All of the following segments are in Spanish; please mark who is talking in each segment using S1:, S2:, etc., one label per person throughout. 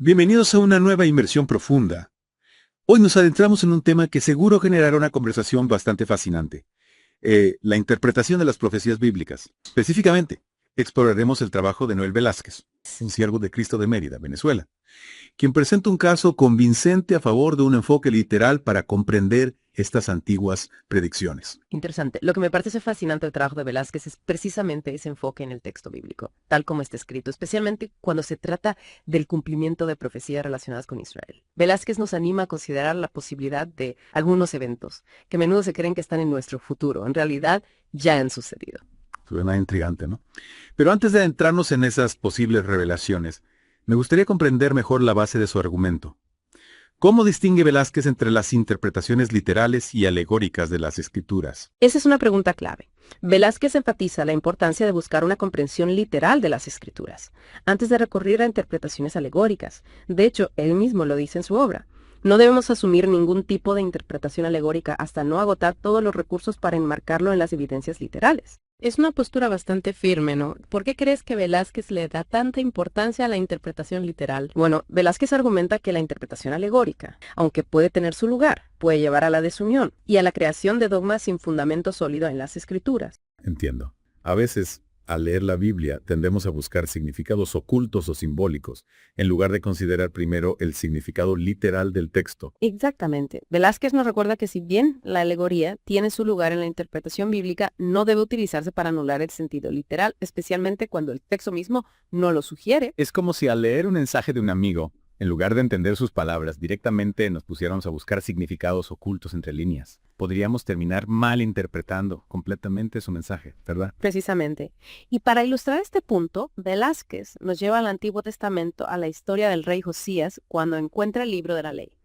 S1: Bienvenidos a una nueva inmersión profunda. Hoy nos adentramos en un tema que seguro generará una conversación bastante fascinante. La interpretación de las profecías bíblicas. Específicamente, exploraremos el trabajo de Noel Velázquez, un siervo de Cristo de Mérida, Venezuela, quien presenta un caso convincente a favor de un enfoque literal para comprender estas antiguas predicciones.
S2: Interesante. Lo que me parece fascinante del trabajo de Velázquez es precisamente ese enfoque en el texto bíblico, tal como está escrito, especialmente cuando se trata del cumplimiento de profecías relacionadas con Israel. Velázquez nos anima a considerar la posibilidad de algunos eventos que a menudo se creen que están en nuestro futuro. En realidad, ya han sucedido.
S1: Suena intrigante, ¿no? Pero antes de adentrarnos en esas posibles revelaciones, me gustaría comprender mejor la base de su argumento. ¿Cómo distingue Velázquez entre las interpretaciones literales y alegóricas de las Escrituras?
S2: Esa es una pregunta clave. Velázquez enfatiza la importancia de buscar una comprensión literal de las Escrituras, antes de recurrir a interpretaciones alegóricas. De hecho, él mismo lo dice en su obra. No debemos asumir ningún tipo de interpretación alegórica hasta no agotar todos los recursos para enmarcarlo en las evidencias literales. Es una postura bastante firme, ¿no? ¿Por qué crees que Velázquez le da tanta importancia a la interpretación literal? Bueno, Velázquez argumenta que la interpretación alegórica, aunque puede tener su lugar, puede llevar a la desunión y a la creación de dogmas sin fundamento sólido en las Escrituras.
S1: Entiendo. A veces, al leer la Biblia, tendemos a buscar significados ocultos o simbólicos, en lugar de considerar primero el significado literal del texto.
S2: Exactamente. Velázquez nos recuerda que si bien la alegoría tiene su lugar en la interpretación bíblica, no debe utilizarse para anular el sentido literal, especialmente cuando el texto mismo no lo sugiere.
S1: Es como si al leer un mensaje de un amigo, en lugar de entender sus palabras, directamente nos pusiéramos a buscar significados ocultos entre líneas. Podríamos terminar malinterpretando completamente su mensaje, ¿verdad?
S2: Precisamente. Y para ilustrar este punto, Velázquez nos lleva al Antiguo Testamento a la historia del rey Josías cuando encuentra el libro de la ley.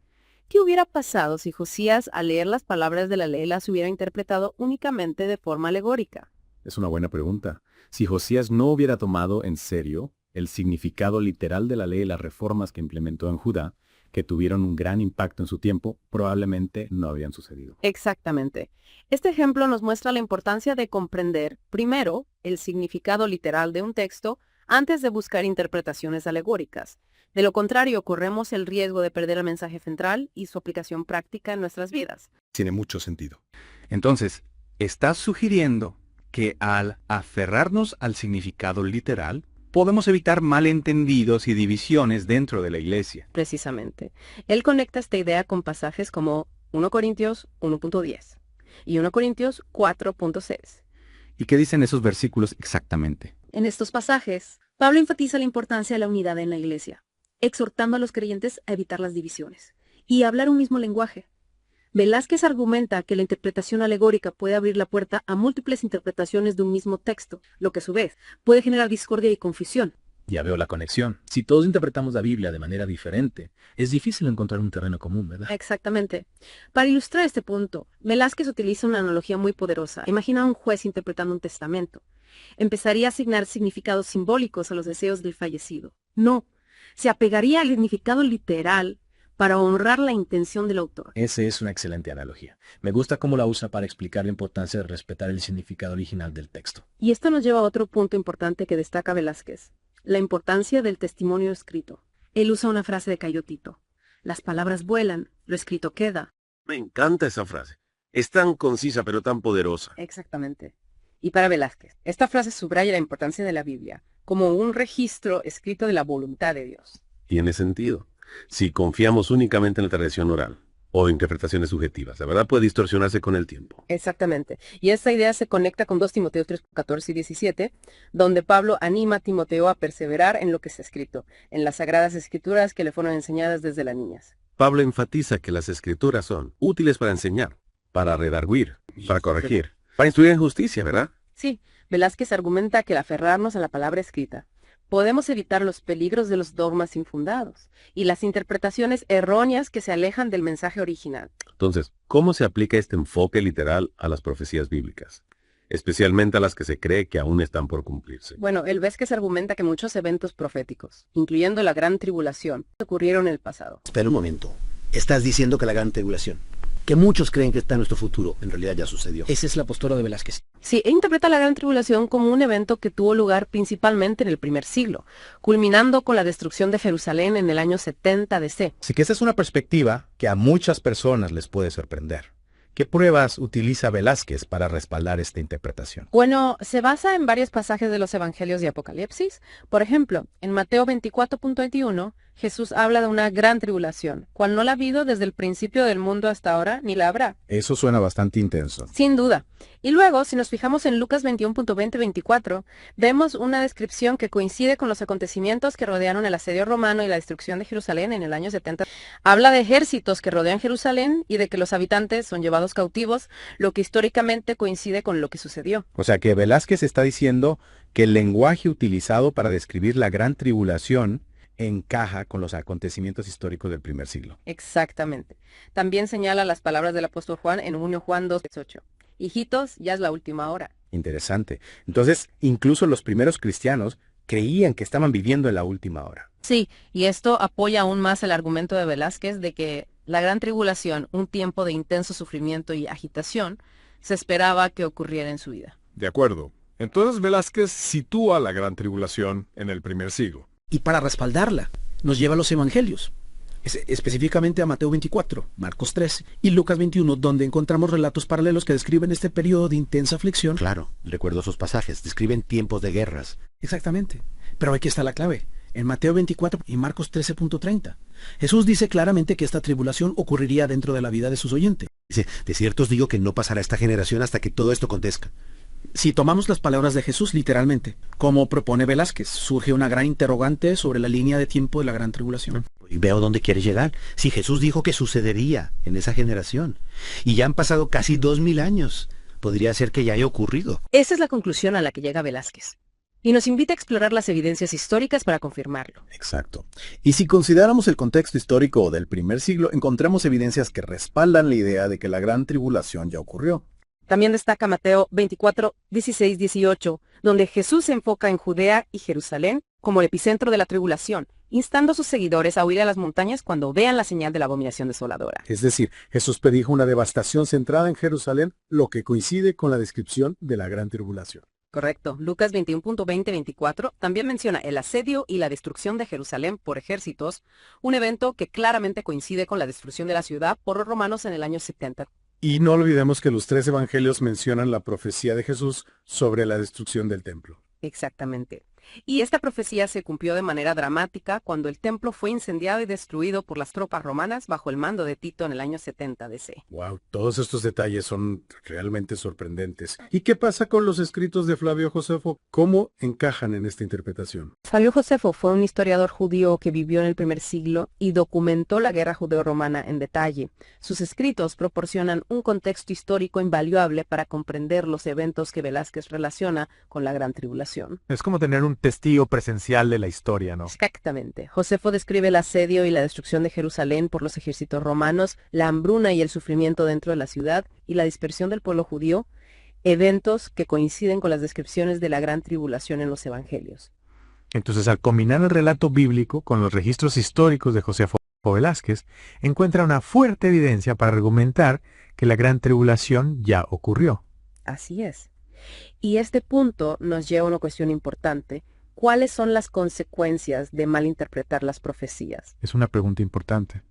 S2: ¿Qué hubiera pasado si Josías, al leer las palabras de la ley, las hubiera interpretado únicamente de forma alegórica?
S1: Es una buena pregunta. Si Josías no hubiera tomado en serio el significado literal de la ley y las reformas que implementó en Judá, que tuvieron un gran impacto en su tiempo, probablemente no habrían sucedido.
S2: Exactamente. Este ejemplo nos muestra la importancia de comprender, primero, el significado literal de un texto antes de buscar interpretaciones alegóricas. De lo contrario, corremos el riesgo de perder el mensaje central y su aplicación práctica en nuestras vidas.
S1: Tiene mucho sentido. Entonces, ¿estás sugiriendo que al aferrarnos al significado literal, podemos evitar malentendidos y divisiones dentro de la iglesia?
S2: Precisamente. Él conecta esta idea con pasajes como 1 Corintios 1.10 y 1 Corintios 4.6.
S1: ¿Y qué dicen esos versículos exactamente?
S3: En estos pasajes, Pablo enfatiza la importancia de la unidad en la iglesia, exhortando a los creyentes a evitar las divisiones y a hablar un mismo lenguaje. Velázquez argumenta que la interpretación alegórica puede abrir la puerta a múltiples interpretaciones de un mismo texto, lo que a su vez puede generar discordia y confusión.
S4: Ya veo la conexión. Si todos interpretamos la Biblia de manera diferente, es difícil encontrar un terreno común, ¿verdad?
S3: Exactamente. Para ilustrar este punto, Velázquez utiliza una analogía muy poderosa. Imagina a un juez interpretando un testamento. Empezaría a asignar significados simbólicos a los deseos del fallecido. No, se apegaría al significado literal para honrar la intención del autor.
S4: Esa es una excelente analogía. Me gusta cómo la usa para explicar la importancia de respetar el significado original del texto.
S3: Y esto nos lleva a otro punto importante que destaca Velázquez, la importancia del testimonio escrito. Él usa una frase de Cayo Tito: las palabras vuelan, lo escrito queda.
S5: Me encanta esa frase. Es tan concisa pero tan poderosa.
S2: Exactamente. Y para Velázquez, esta frase subraya la importancia de la Biblia como un registro escrito de la voluntad de Dios.
S5: Tiene sentido. Si confiamos únicamente en la tradición oral o interpretaciones subjetivas, la verdad puede distorsionarse con el tiempo.
S2: Exactamente. Y esta idea se conecta con 2 Timoteo 3, 14 y 17, donde Pablo anima a Timoteo a perseverar en lo que está escrito, en las sagradas escrituras que le fueron enseñadas desde las niñas.
S5: Pablo enfatiza que las escrituras son útiles para enseñar, para redarguir, para corregir, para instruir en justicia, ¿verdad?
S2: Sí, Velázquez argumenta que al aferrarnos a la palabra escrita, podemos evitar los peligros de los dogmas infundados y las interpretaciones erróneas que se alejan del mensaje original.
S5: Entonces, ¿cómo se aplica este enfoque literal a las profecías bíblicas? Especialmente a las que se cree que aún están por cumplirse.
S2: Bueno, Velázquez argumenta que muchos eventos proféticos, incluyendo la Gran Tribulación, ocurrieron en el pasado.
S6: Espera un momento. ¿Estás diciendo que la gran tribulación que muchos creen que está en nuestro futuro, en realidad ya sucedió.
S4: Esa es la postura de Velázquez.
S2: Sí, e interpreta la Gran Tribulación como un evento que tuvo lugar principalmente en el primer siglo, culminando con la destrucción de Jerusalén en el año 70 DC.
S7: Así que esa es una perspectiva que a muchas personas les puede sorprender. ¿Qué pruebas utiliza Velázquez para respaldar esta interpretación?
S2: Bueno, se basa en varios pasajes de los Evangelios y Apocalipsis. Por ejemplo, en Mateo 24.21, Jesús habla de una gran tribulación, cual no la ha habido desde el principio del mundo hasta ahora, ni la habrá.
S7: Eso suena bastante intenso.
S2: Sin duda. Y luego, si nos fijamos en Lucas 21.20-24, vemos una descripción que coincide con los acontecimientos que rodearon el asedio romano y la destrucción de Jerusalén en el año 70. Habla de ejércitos que rodean Jerusalén y de que los habitantes son llevados cautivos, lo que históricamente coincide con lo que sucedió.
S7: O sea que Velázquez está diciendo que el lenguaje utilizado para describir la gran tribulación encaja con los acontecimientos históricos del primer siglo.
S2: Exactamente. También señala las palabras del apóstol Juan en 1 Juan 2:8. Hijitos, ya es la última hora.
S7: Interesante. Entonces, incluso los primeros cristianos creían que estaban viviendo en la última hora.
S2: Sí, y esto apoya aún más el argumento de Velázquez de que la gran tribulación, un tiempo de intenso sufrimiento y agitación, se esperaba que ocurriera en su vida.
S8: De acuerdo. Entonces Velázquez sitúa la gran tribulación en el primer siglo.
S6: Y para respaldarla, nos lleva a los evangelios, específicamente a Mateo 24, Marcos 3 y Lucas 21, donde encontramos relatos paralelos que describen este periodo de intensa aflicción.
S5: Claro, recuerdo esos pasajes, describen tiempos de guerras.
S6: Exactamente. Pero aquí está la clave. En Mateo 24 y Marcos 13.30, Jesús dice claramente que esta tribulación ocurriría dentro de la vida de sus oyentes.
S5: Dice, de cierto os digo que no pasará esta generación hasta que todo esto acontezca.
S6: Si tomamos las palabras de Jesús literalmente, como propone Velázquez, surge una gran interrogante sobre la línea de tiempo de la gran tribulación.
S5: Y veo dónde quiere llegar. Si Jesús dijo que sucedería en esa generación, y ya han pasado casi 2000 años, podría ser que ya haya ocurrido.
S2: Esa es la conclusión a la que llega Velázquez. Y nos invita a explorar las evidencias históricas para confirmarlo.
S1: Exacto. Y si consideramos el contexto histórico del primer siglo, encontramos evidencias que respaldan la idea de que la gran tribulación ya ocurrió.
S2: También destaca Mateo 24, 16, 18, donde Jesús se enfoca en Judea y Jerusalén como el epicentro de la tribulación, instando a sus seguidores a huir a las montañas cuando vean la señal de la abominación desoladora.
S1: Es decir, Jesús predijo una devastación centrada en Jerusalén, lo que coincide con la descripción de la gran tribulación.
S2: Correcto. Lucas 21.20-24 también menciona el asedio y la destrucción de Jerusalén por ejércitos, un evento que claramente coincide con la destrucción de la ciudad por los romanos en el año 70.
S1: Y no olvidemos que los 3 evangelios mencionan la profecía de Jesús sobre la destrucción del templo.
S2: Exactamente. Y esta profecía se cumplió de manera dramática cuando el templo fue incendiado y destruido por las tropas romanas bajo el mando de Tito en el año 70 DC.
S1: Wow, todos estos detalles son realmente sorprendentes. ¿Y qué pasa con los escritos de Flavio Josefo? ¿Cómo encajan en esta interpretación?
S2: Flavio Josefo fue un historiador judío que vivió en el primer siglo y documentó la guerra judeo-romana en detalle. Sus escritos proporcionan un contexto histórico invaluable para comprender los eventos que Velázquez relaciona con la Gran Tribulación.
S8: Es como tener un testigo presencial de la historia, ¿no?
S2: Exactamente. Josefo describe el asedio y la destrucción de Jerusalén por los ejércitos romanos, la hambruna y el sufrimiento dentro de la ciudad y la dispersión del pueblo judío, eventos que coinciden con las descripciones de la Gran Tribulación en los Evangelios.
S8: Entonces, al combinar el relato bíblico con los registros históricos de Josefo Velázquez, encuentra una fuerte evidencia para argumentar que la Gran Tribulación ya ocurrió.
S2: Así es. Y este punto nos lleva a una cuestión importante. ¿Cuáles son las consecuencias de malinterpretar las profecías?
S8: Es una pregunta importante.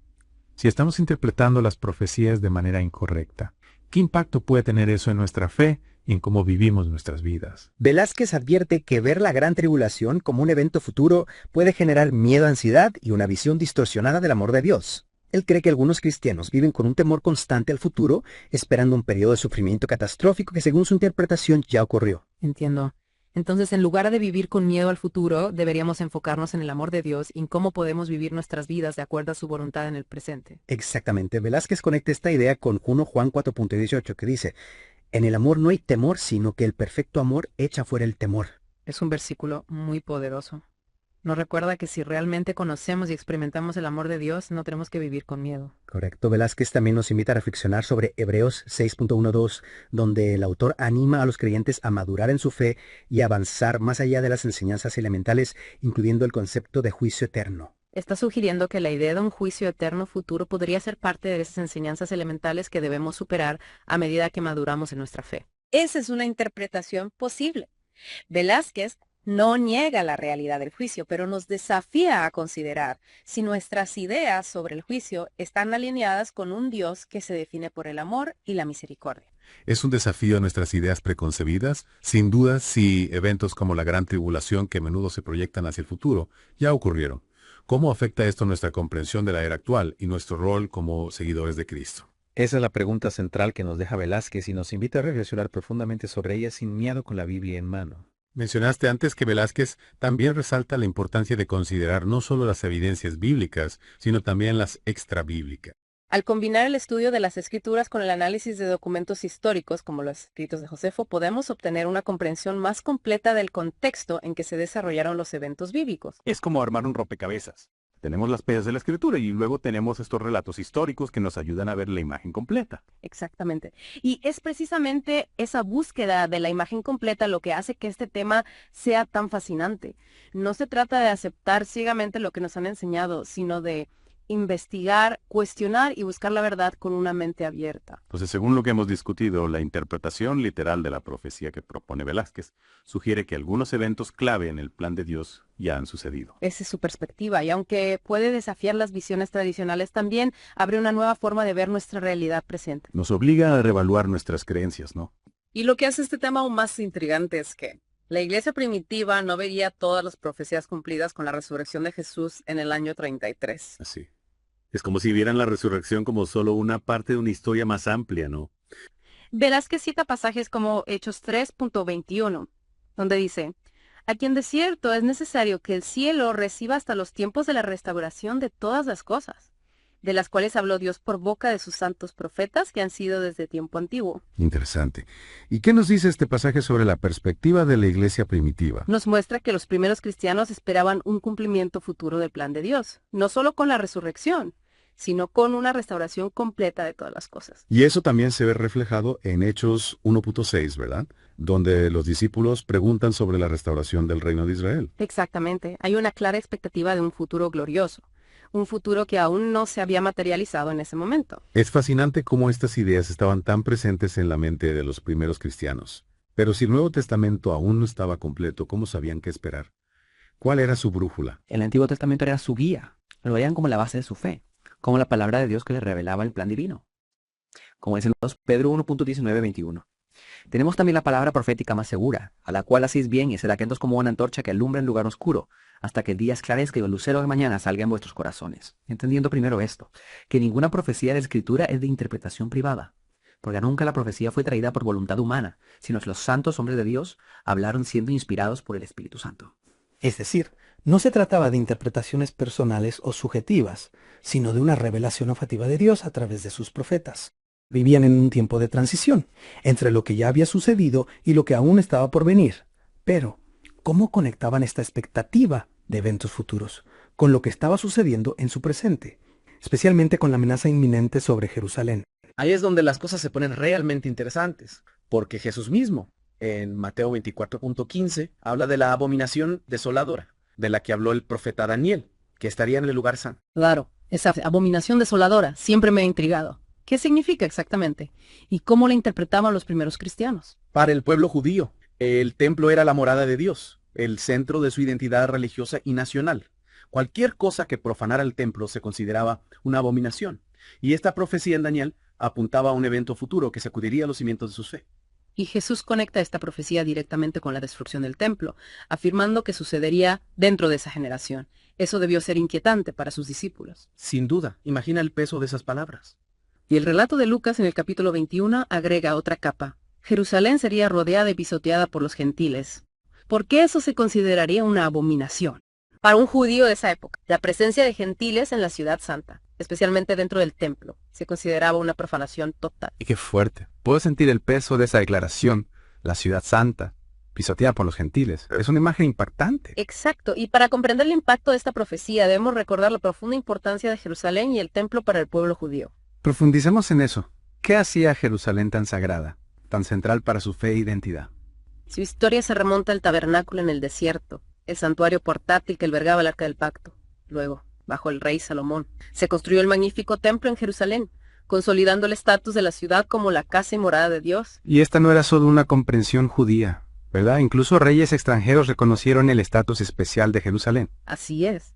S8: Si estamos interpretando las profecías de manera incorrecta, ¿qué impacto puede tener eso en nuestra fe y en cómo vivimos nuestras vidas?
S9: Velázquez advierte que ver la gran tribulación como un evento futuro puede generar miedo, ansiedad y una visión distorsionada del amor de Dios. Él cree que algunos cristianos viven con un temor constante al futuro, esperando un periodo de sufrimiento catastrófico que según su interpretación ya ocurrió.
S2: Entiendo. Entonces, en lugar de vivir con miedo al futuro, deberíamos enfocarnos en el amor de Dios y en cómo podemos vivir nuestras vidas de acuerdo a su voluntad en el presente.
S9: Exactamente. Velázquez conecta esta idea con 1 Juan 4.18 que dice: en el amor no hay temor, sino que el perfecto amor echa fuera el temor.
S2: Es un versículo muy poderoso. Nos recuerda que si realmente conocemos y experimentamos el amor de Dios, no tenemos que vivir con miedo.
S9: Correcto. Velázquez también nos invita a reflexionar sobre Hebreos 6.12, donde el autor anima a los creyentes a madurar en su fe y avanzar más allá de las enseñanzas elementales, incluyendo el concepto de juicio eterno.
S2: Está sugiriendo que la idea de un juicio eterno futuro podría ser parte de esas enseñanzas elementales que debemos superar a medida que maduramos en nuestra fe.
S3: Esa es una interpretación posible. Velázquez no niega la realidad del juicio, pero nos desafía a considerar si nuestras ideas sobre el juicio están alineadas con un Dios que se define por el amor y la misericordia.
S1: Es un desafío a nuestras ideas preconcebidas, sin duda si eventos como la Gran Tribulación que a menudo se proyectan hacia el futuro ya ocurrieron. ¿Cómo afecta esto nuestra comprensión de la era actual y nuestro rol como seguidores de Cristo?
S7: Esa es la pregunta central que nos deja Velázquez y nos invita a reflexionar profundamente sobre ella sin miedo con la Biblia en mano.
S1: Mencionaste antes que Velázquez también resalta la importancia de considerar no solo las evidencias bíblicas, sino también las extrabíblicas.
S2: Al combinar el estudio de las escrituras con el análisis de documentos históricos, como los escritos de Josefo, podemos obtener una comprensión más completa del contexto en que se desarrollaron los eventos bíblicos.
S10: Es como armar un rompecabezas. Tenemos las piezas de la escritura y luego tenemos estos relatos históricos que nos ayudan a ver la imagen completa.
S2: Exactamente. Y es precisamente esa búsqueda de la imagen completa lo que hace que este tema sea tan fascinante. No se trata de aceptar ciegamente lo que nos han enseñado, sino de investigar, cuestionar y buscar la verdad con una mente abierta.
S10: Entonces, según lo que hemos discutido, la interpretación literal de la profecía que propone Velázquez sugiere que algunos eventos clave en el plan de Dios ya han sucedido.
S2: Esa es su perspectiva, y aunque puede desafiar las visiones tradicionales, también abre una nueva forma de ver nuestra realidad presente.
S10: Nos obliga a reevaluar nuestras creencias, ¿no?
S2: Y lo que hace este tema aún más intrigante es que la iglesia primitiva no veía todas las profecías cumplidas con la resurrección de Jesús en el año 33.
S1: Así. Es como si vieran la resurrección como solo una parte de una historia más amplia, ¿no?
S2: Velázquez cita pasajes como Hechos 3.21, donde dice: a quien de cierto es necesario que el cielo reciba hasta los tiempos de la restauración de todas las cosas, de las cuales habló Dios por boca de sus santos profetas que han sido desde tiempo antiguo.
S1: Interesante. ¿Y qué nos dice este pasaje sobre la perspectiva de la iglesia primitiva?
S2: Nos muestra que los primeros cristianos esperaban un cumplimiento futuro del plan de Dios, no solo con la resurrección, sino con una restauración completa de todas las cosas.
S1: Y eso también se ve reflejado en Hechos 1.6, ¿verdad? Donde los discípulos preguntan sobre la restauración del reino de Israel.
S2: Exactamente. Hay una clara expectativa de un futuro glorioso, un futuro que aún no se había materializado en ese momento.
S1: Es fascinante cómo estas ideas estaban tan presentes en la mente de los primeros cristianos. Pero si el Nuevo Testamento aún no estaba completo, ¿cómo sabían qué esperar? ¿Cuál era su brújula?
S11: El Antiguo Testamento era su guía. Lo veían como la base de su fe, como la palabra de Dios que les revelaba el plan divino. Como dice Pedro 1.19-21. Tenemos también la palabra profética más segura, a la cual hacéis bien y será atentos como una antorcha que alumbra en lugar oscuro, hasta que el día esclarezca y el lucero de mañana salga en vuestros corazones. Entendiendo primero esto, que ninguna profecía de la Escritura es de interpretación privada, porque nunca la profecía fue traída por voluntad humana, sino que los santos hombres de Dios hablaron siendo inspirados por el Espíritu Santo.
S6: Es decir, no se trataba de interpretaciones personales o subjetivas, sino de una revelación objetiva de Dios a través de sus profetas. Vivían en un tiempo de transición, entre lo que ya había sucedido y lo que aún estaba por venir. Pero, ¿cómo conectaban esta expectativa de eventos futuros con lo que estaba sucediendo en su presente? Especialmente con la amenaza inminente sobre Jerusalén.
S4: Ahí es donde las cosas se ponen realmente interesantes, porque Jesús mismo, en Mateo 24.15, habla de la abominación desoladora, de la que habló el profeta Daniel, que estaría en el lugar santo.
S2: Claro, esa abominación desoladora siempre me ha intrigado. ¿Qué significa exactamente? ¿Y cómo la interpretaban los primeros cristianos?
S10: Para el pueblo judío, el templo era la morada de Dios, el centro de su identidad religiosa y nacional. Cualquier cosa que profanara el templo se consideraba una abominación. Y esta profecía en Daniel apuntaba a un evento futuro que sacudiría los cimientos de su fe.
S2: Y Jesús conecta esta profecía directamente con la destrucción del templo, afirmando que sucedería dentro de esa generación. Eso debió ser inquietante para sus discípulos.
S10: Sin duda, imagina el peso de esas palabras.
S2: Y el relato de Lucas en el capítulo 21 agrega otra capa. Jerusalén sería rodeada y pisoteada por los gentiles. ¿Por qué eso se consideraría una abominación? Para un judío de esa época, la presencia de gentiles en la ciudad santa, especialmente dentro del templo, se consideraba una profanación total.
S12: Y qué fuerte. Puedo sentir el peso de esa declaración. La ciudad santa, pisoteada por los gentiles. Es una imagen impactante.
S2: Exacto. Y para comprender el impacto de esta profecía, debemos recordar la profunda importancia de Jerusalén y el templo para el pueblo judío.
S12: Profundicemos en eso. ¿Qué hacía Jerusalén tan sagrada, tan central para su fe e identidad?
S2: Su historia se remonta al tabernáculo en el desierto, el santuario portátil que albergaba el Arca del Pacto. Luego, bajo el rey Salomón. Se construyó el magnífico templo en Jerusalén, consolidando el estatus de la ciudad como la casa y morada de Dios.
S12: Y esta no era solo una comprensión judía, ¿verdad? Incluso reyes extranjeros reconocieron el estatus especial de Jerusalén.
S2: Así es.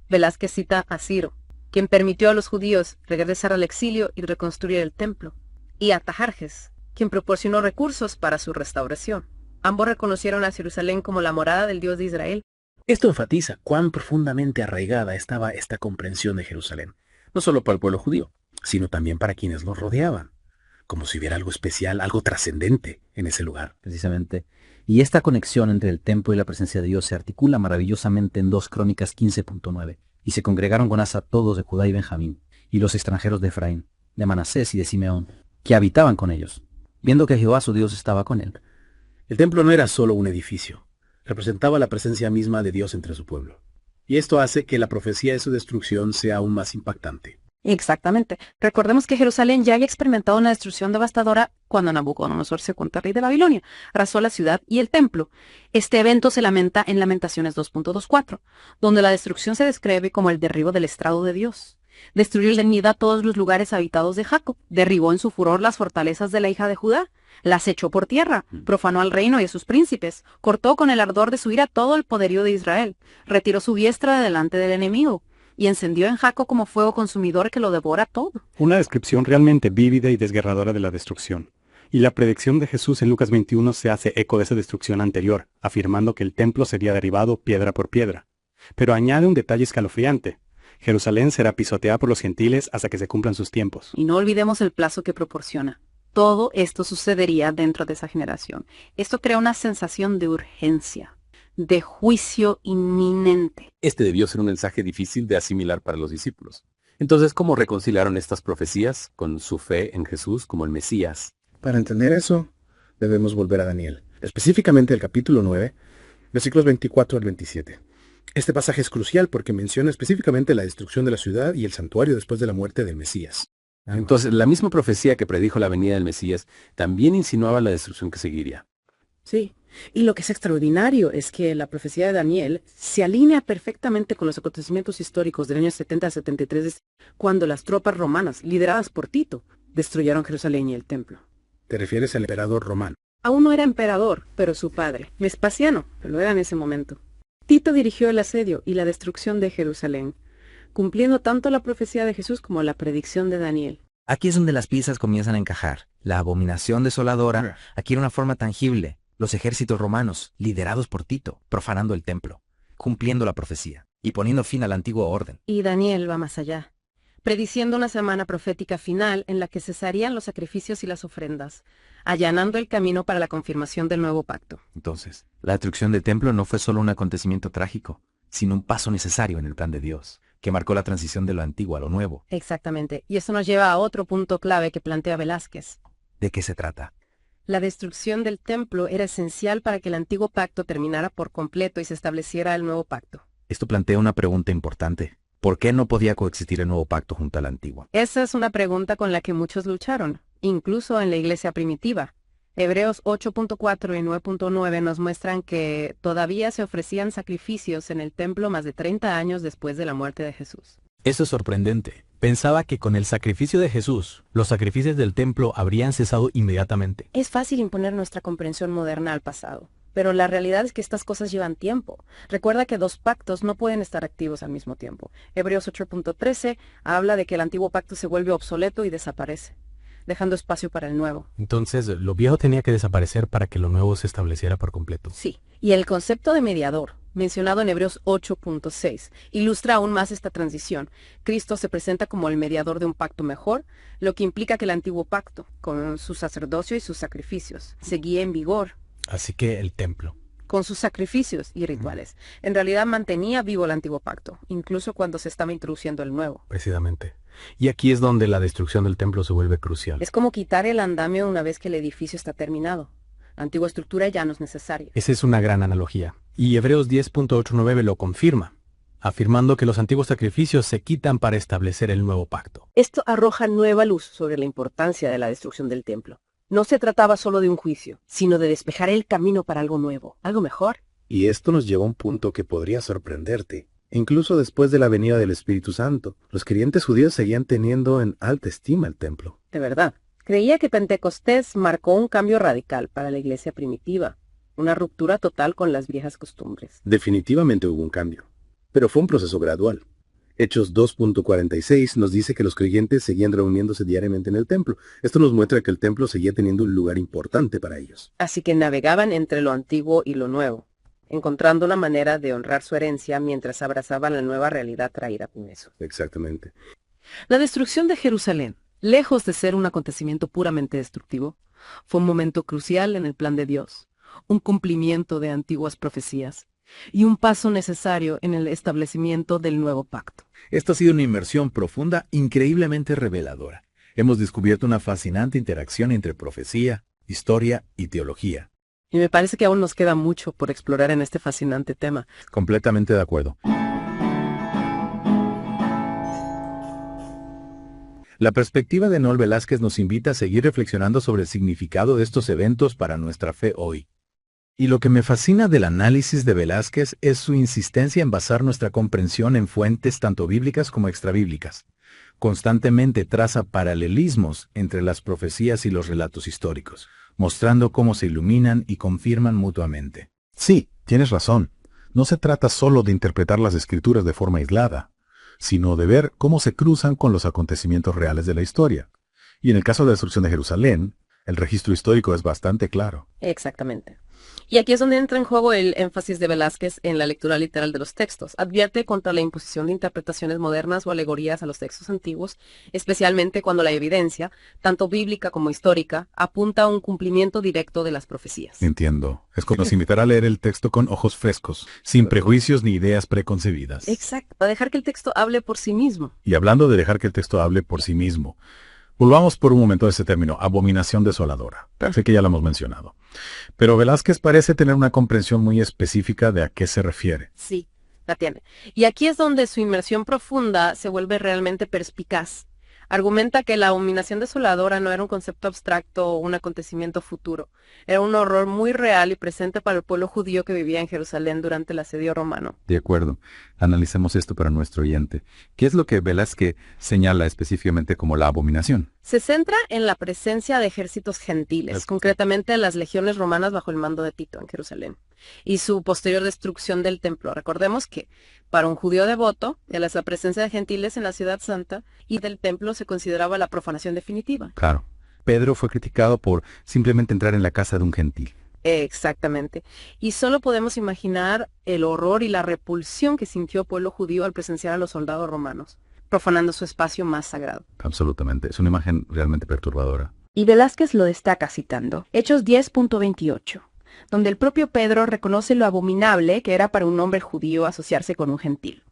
S2: Velázquez cita a Ciro, quien permitió a los judíos regresar al exilio y reconstruir el templo, y a Tajarges, quien proporcionó recursos para su restauración. Ambos reconocieron a Jerusalén como la morada del Dios de Israel.
S10: Esto enfatiza cuán profundamente arraigada estaba esta comprensión de Jerusalén, no solo para el pueblo judío, sino también para quienes los rodeaban, como si hubiera algo especial, algo trascendente en ese lugar.
S13: Precisamente. Y esta conexión entre el templo y la presencia de Dios se articula maravillosamente en 2 Crónicas 15.9. Y se congregaron con Asa todos de Judá y Benjamín, y los extranjeros de Efraín, de Manasés y de Simeón, que habitaban con ellos, viendo que Jehová su Dios estaba con él.
S10: El templo no era solo un edificio, representaba la presencia misma de Dios entre su pueblo. Y esto hace que la profecía de su destrucción sea aún más impactante.
S3: Exactamente. Recordemos que Jerusalén ya había experimentado una destrucción devastadora cuando Nabucodonosor, segundo rey de Babilonia, arrasó la ciudad y el templo. Este evento se lamenta en Lamentaciones 2.24, donde la destrucción se describe como el derribo del estrado de Dios. Destruyó el Nida todos los lugares habitados de Jacob, derribó en su furor las fortalezas de la hija de Judá, las echó por tierra, profanó al reino y a sus príncipes, cortó con el ardor de su ira todo el poderío de Israel, retiró su diestra de delante del enemigo, y encendió en Jacob como fuego consumidor que lo devora todo.
S14: Una descripción realmente vívida y desgarradora de la destrucción. Y la predicción de Jesús en Lucas 21 se hace eco de esa destrucción anterior, afirmando que el templo sería derribado piedra por piedra. Pero añade un detalle escalofriante. Jerusalén será pisoteada por los gentiles hasta que se cumplan sus tiempos.
S3: Y no olvidemos el plazo que proporciona. Todo esto sucedería dentro de esa generación. Esto crea una sensación de urgencia, de juicio inminente.
S15: Este debió ser un mensaje difícil de asimilar para los discípulos. Entonces, ¿cómo reconciliaron estas profecías con su fe en Jesús como el Mesías?
S10: Para entender eso, debemos volver a Daniel, específicamente el capítulo 9, versículos 24 al 27. Este pasaje es crucial porque menciona específicamente la destrucción de la ciudad y el santuario después de la muerte del Mesías.
S15: Entonces, la misma profecía que predijo la venida del Mesías también insinuaba la destrucción que seguiría.
S2: Sí, y lo que es extraordinario es que la profecía de Daniel se alinea perfectamente con los acontecimientos históricos del año 70 a 73, cuando las tropas romanas, lideradas por Tito, destruyeron Jerusalén y el templo.
S10: ¿Te refieres al emperador romano?
S2: Aún no era emperador, pero su padre, Vespasiano, lo era en ese momento. Tito dirigió el asedio y la destrucción de Jerusalén, cumpliendo tanto la profecía de Jesús como la predicción de Daniel.
S11: Aquí es donde las piezas comienzan a encajar. La abominación desoladora adquiere una forma tangible. Los ejércitos romanos, liderados por Tito, profanando el templo, cumpliendo la profecía y poniendo fin al antiguo orden.
S2: Y Daniel va más allá, prediciendo una semana profética final en la que cesarían los sacrificios y las ofrendas, allanando el camino para la confirmación del nuevo pacto.
S11: Entonces, la destrucción del templo no fue solo un acontecimiento trágico, sino un paso necesario en el plan de Dios, que marcó la transición de lo antiguo a lo nuevo.
S2: Exactamente, y esto nos lleva a otro punto clave que plantea Velázquez.
S11: ¿De qué se trata?
S2: La destrucción del templo era esencial para que el antiguo pacto terminara por completo y se estableciera el nuevo pacto.
S11: Esto plantea una pregunta importante. ¿Por qué no podía coexistir el nuevo pacto junto al antiguo?
S2: Esa es una pregunta con la que muchos lucharon, incluso en la iglesia primitiva. Hebreos 8.4 y 9.9 nos muestran que todavía se ofrecían sacrificios en el templo más de 30 años después de la muerte de Jesús.
S16: Eso es sorprendente. Pensaba que con el sacrificio de Jesús, los sacrificios del templo habrían cesado inmediatamente.
S2: Es fácil imponer nuestra comprensión moderna al pasado, pero la realidad es que estas cosas llevan tiempo. Recuerda que dos pactos no pueden estar activos al mismo tiempo. Hebreos 8.13 habla de que el antiguo pacto se vuelve obsoleto y desaparece, dejando espacio para el nuevo.
S16: Entonces, lo viejo tenía que desaparecer para que lo nuevo se estableciera por completo.
S2: Sí, y el concepto de mediador, mencionado en Hebreos 8.6, ilustra aún más esta transición. Cristo se presenta como el mediador de un pacto mejor, lo que implica que el antiguo pacto, con su sacerdocio y sus sacrificios, seguía en vigor.
S16: Así que el templo,
S2: con sus sacrificios y rituales, en realidad mantenía vivo el antiguo pacto, incluso cuando se estaba introduciendo el nuevo.
S16: Precisamente. Y aquí es donde la destrucción del templo se vuelve crucial.
S2: Es como quitar el andamio una vez que el edificio está terminado. La antigua estructura ya no es necesaria.
S16: Esa es una gran analogía. Y Hebreos 10.89 lo confirma, afirmando que los antiguos sacrificios se quitan para establecer el nuevo pacto.
S17: Esto arroja nueva luz sobre la importancia de la destrucción del templo. No se trataba solo de un juicio, sino de despejar el camino para algo nuevo, algo mejor.
S10: Y esto nos lleva a un punto que podría sorprenderte.
S7: Incluso después de la venida del Espíritu Santo, los creyentes judíos seguían teniendo en alta estima el templo.
S2: De verdad. Creía que Pentecostés marcó un cambio radical para la iglesia primitiva, una ruptura total con las viejas costumbres.
S7: Definitivamente hubo un cambio, pero fue un proceso gradual. Hechos 2.46 nos dice que los creyentes seguían reuniéndose diariamente en el templo. Esto nos muestra que el templo seguía teniendo un lugar importante para ellos.
S2: Así que navegaban entre lo antiguo y lo nuevo, encontrando una manera de honrar su herencia mientras abrazaban la nueva realidad traída con eso.
S7: Exactamente.
S17: La destrucción de Jerusalén, lejos de ser un acontecimiento puramente destructivo, fue un momento crucial en el plan de Dios, un cumplimiento de antiguas profecías y un paso necesario en el establecimiento del nuevo pacto.
S1: Esto ha sido una inmersión profunda, increíblemente reveladora. Hemos descubierto una fascinante interacción entre profecía, historia y teología.
S17: Y me parece que aún nos queda mucho por explorar en este fascinante tema.
S1: Completamente de acuerdo. La perspectiva de Noel Velázquez nos invita a seguir reflexionando sobre el significado de estos eventos para nuestra fe hoy. Y lo que me fascina del análisis de Velázquez es su insistencia en basar nuestra comprensión en fuentes tanto bíblicas como extrabíblicas. Constantemente traza paralelismos entre las profecías y los relatos históricos, mostrando cómo se iluminan y confirman mutuamente.
S7: Sí, tienes razón. No se trata solo de interpretar las escrituras de forma aislada, sino de ver cómo se cruzan con los acontecimientos reales de la historia. Y en el caso de la destrucción de Jerusalén, el registro histórico es bastante claro.
S2: Exactamente. Y aquí es donde entra en juego el énfasis de Velázquez en la lectura literal de los textos. Advierte contra la imposición de interpretaciones modernas o alegorías a los textos antiguos, especialmente cuando la evidencia, tanto bíblica como histórica, apunta a un cumplimiento directo de las profecías.
S1: Entiendo. Es como nos invitará a leer el texto con ojos frescos, sin prejuicios ni ideas preconcebidas.
S2: Exacto. A dejar que el texto hable por sí mismo.
S1: Y hablando de dejar que el texto hable por sí mismo, volvamos por un momento a ese término, abominación desoladora. Sé que ya lo hemos mencionado. Pero Velázquez parece tener una comprensión muy específica de a qué se refiere.
S2: Sí, la tiene. Y aquí es donde su inmersión profunda se vuelve realmente perspicaz. Argumenta que la abominación desoladora no era un concepto abstracto o un acontecimiento futuro. Era un horror muy real y presente para el pueblo judío que vivía en Jerusalén durante el asedio romano.
S15: De acuerdo. Analicemos esto para nuestro oyente. ¿Qué es lo que Velázquez señala específicamente como la abominación?
S2: Se centra en la presencia de ejércitos gentiles, concretamente las legiones romanas bajo el mando de Tito en Jerusalén, y su posterior destrucción del templo. Recordemos que para un judío devoto, la presencia de gentiles en la ciudad santa y del templo se consideraba la profanación definitiva.
S15: Claro. Pedro fue criticado por simplemente entrar en la casa de un gentil.
S2: Exactamente. Y solo podemos imaginar el horror y la repulsión que sintió el pueblo judío al presenciar a los soldados romanos, profanando su espacio más sagrado.
S15: Absolutamente. Es una imagen realmente perturbadora.
S3: Y Velázquez lo destaca citando Hechos 10.28, donde el propio Pedro reconoce lo abominable que era para un hombre judío asociarse con un gentil.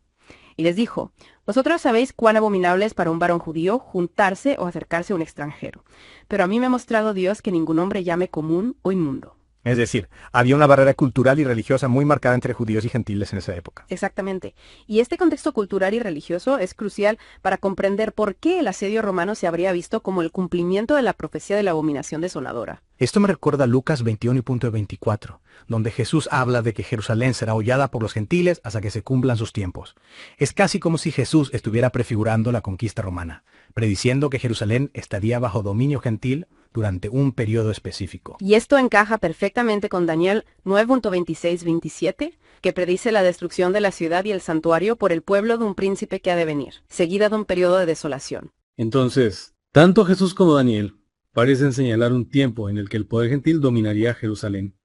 S3: Y les dijo, vosotros sabéis cuán abominable es para un varón judío juntarse o acercarse a un extranjero, pero a mí me ha mostrado Dios que ningún hombre llame común o inmundo.
S18: Es decir, había una barrera cultural y religiosa muy marcada entre judíos y gentiles en esa época.
S2: Exactamente. Y este contexto cultural y religioso es crucial para comprender por qué el asedio romano se habría visto como el cumplimiento de la profecía de la abominación desoladora.
S18: Esto me recuerda a Lucas 21.24, donde Jesús habla de que Jerusalén será hollada por los gentiles hasta que se cumplan sus tiempos. Es casi como si Jesús estuviera prefigurando la conquista romana, prediciendo que Jerusalén estaría bajo dominio gentil durante un periodo específico.
S2: Y esto encaja perfectamente con Daniel 9.26-27, que predice la destrucción de la ciudad y el santuario por el pueblo de un príncipe que ha de venir, seguida de un periodo de desolación.
S19: Entonces, tanto Jesús como Daniel parecen señalar un tiempo en el que el poder gentil dominaría Jerusalén,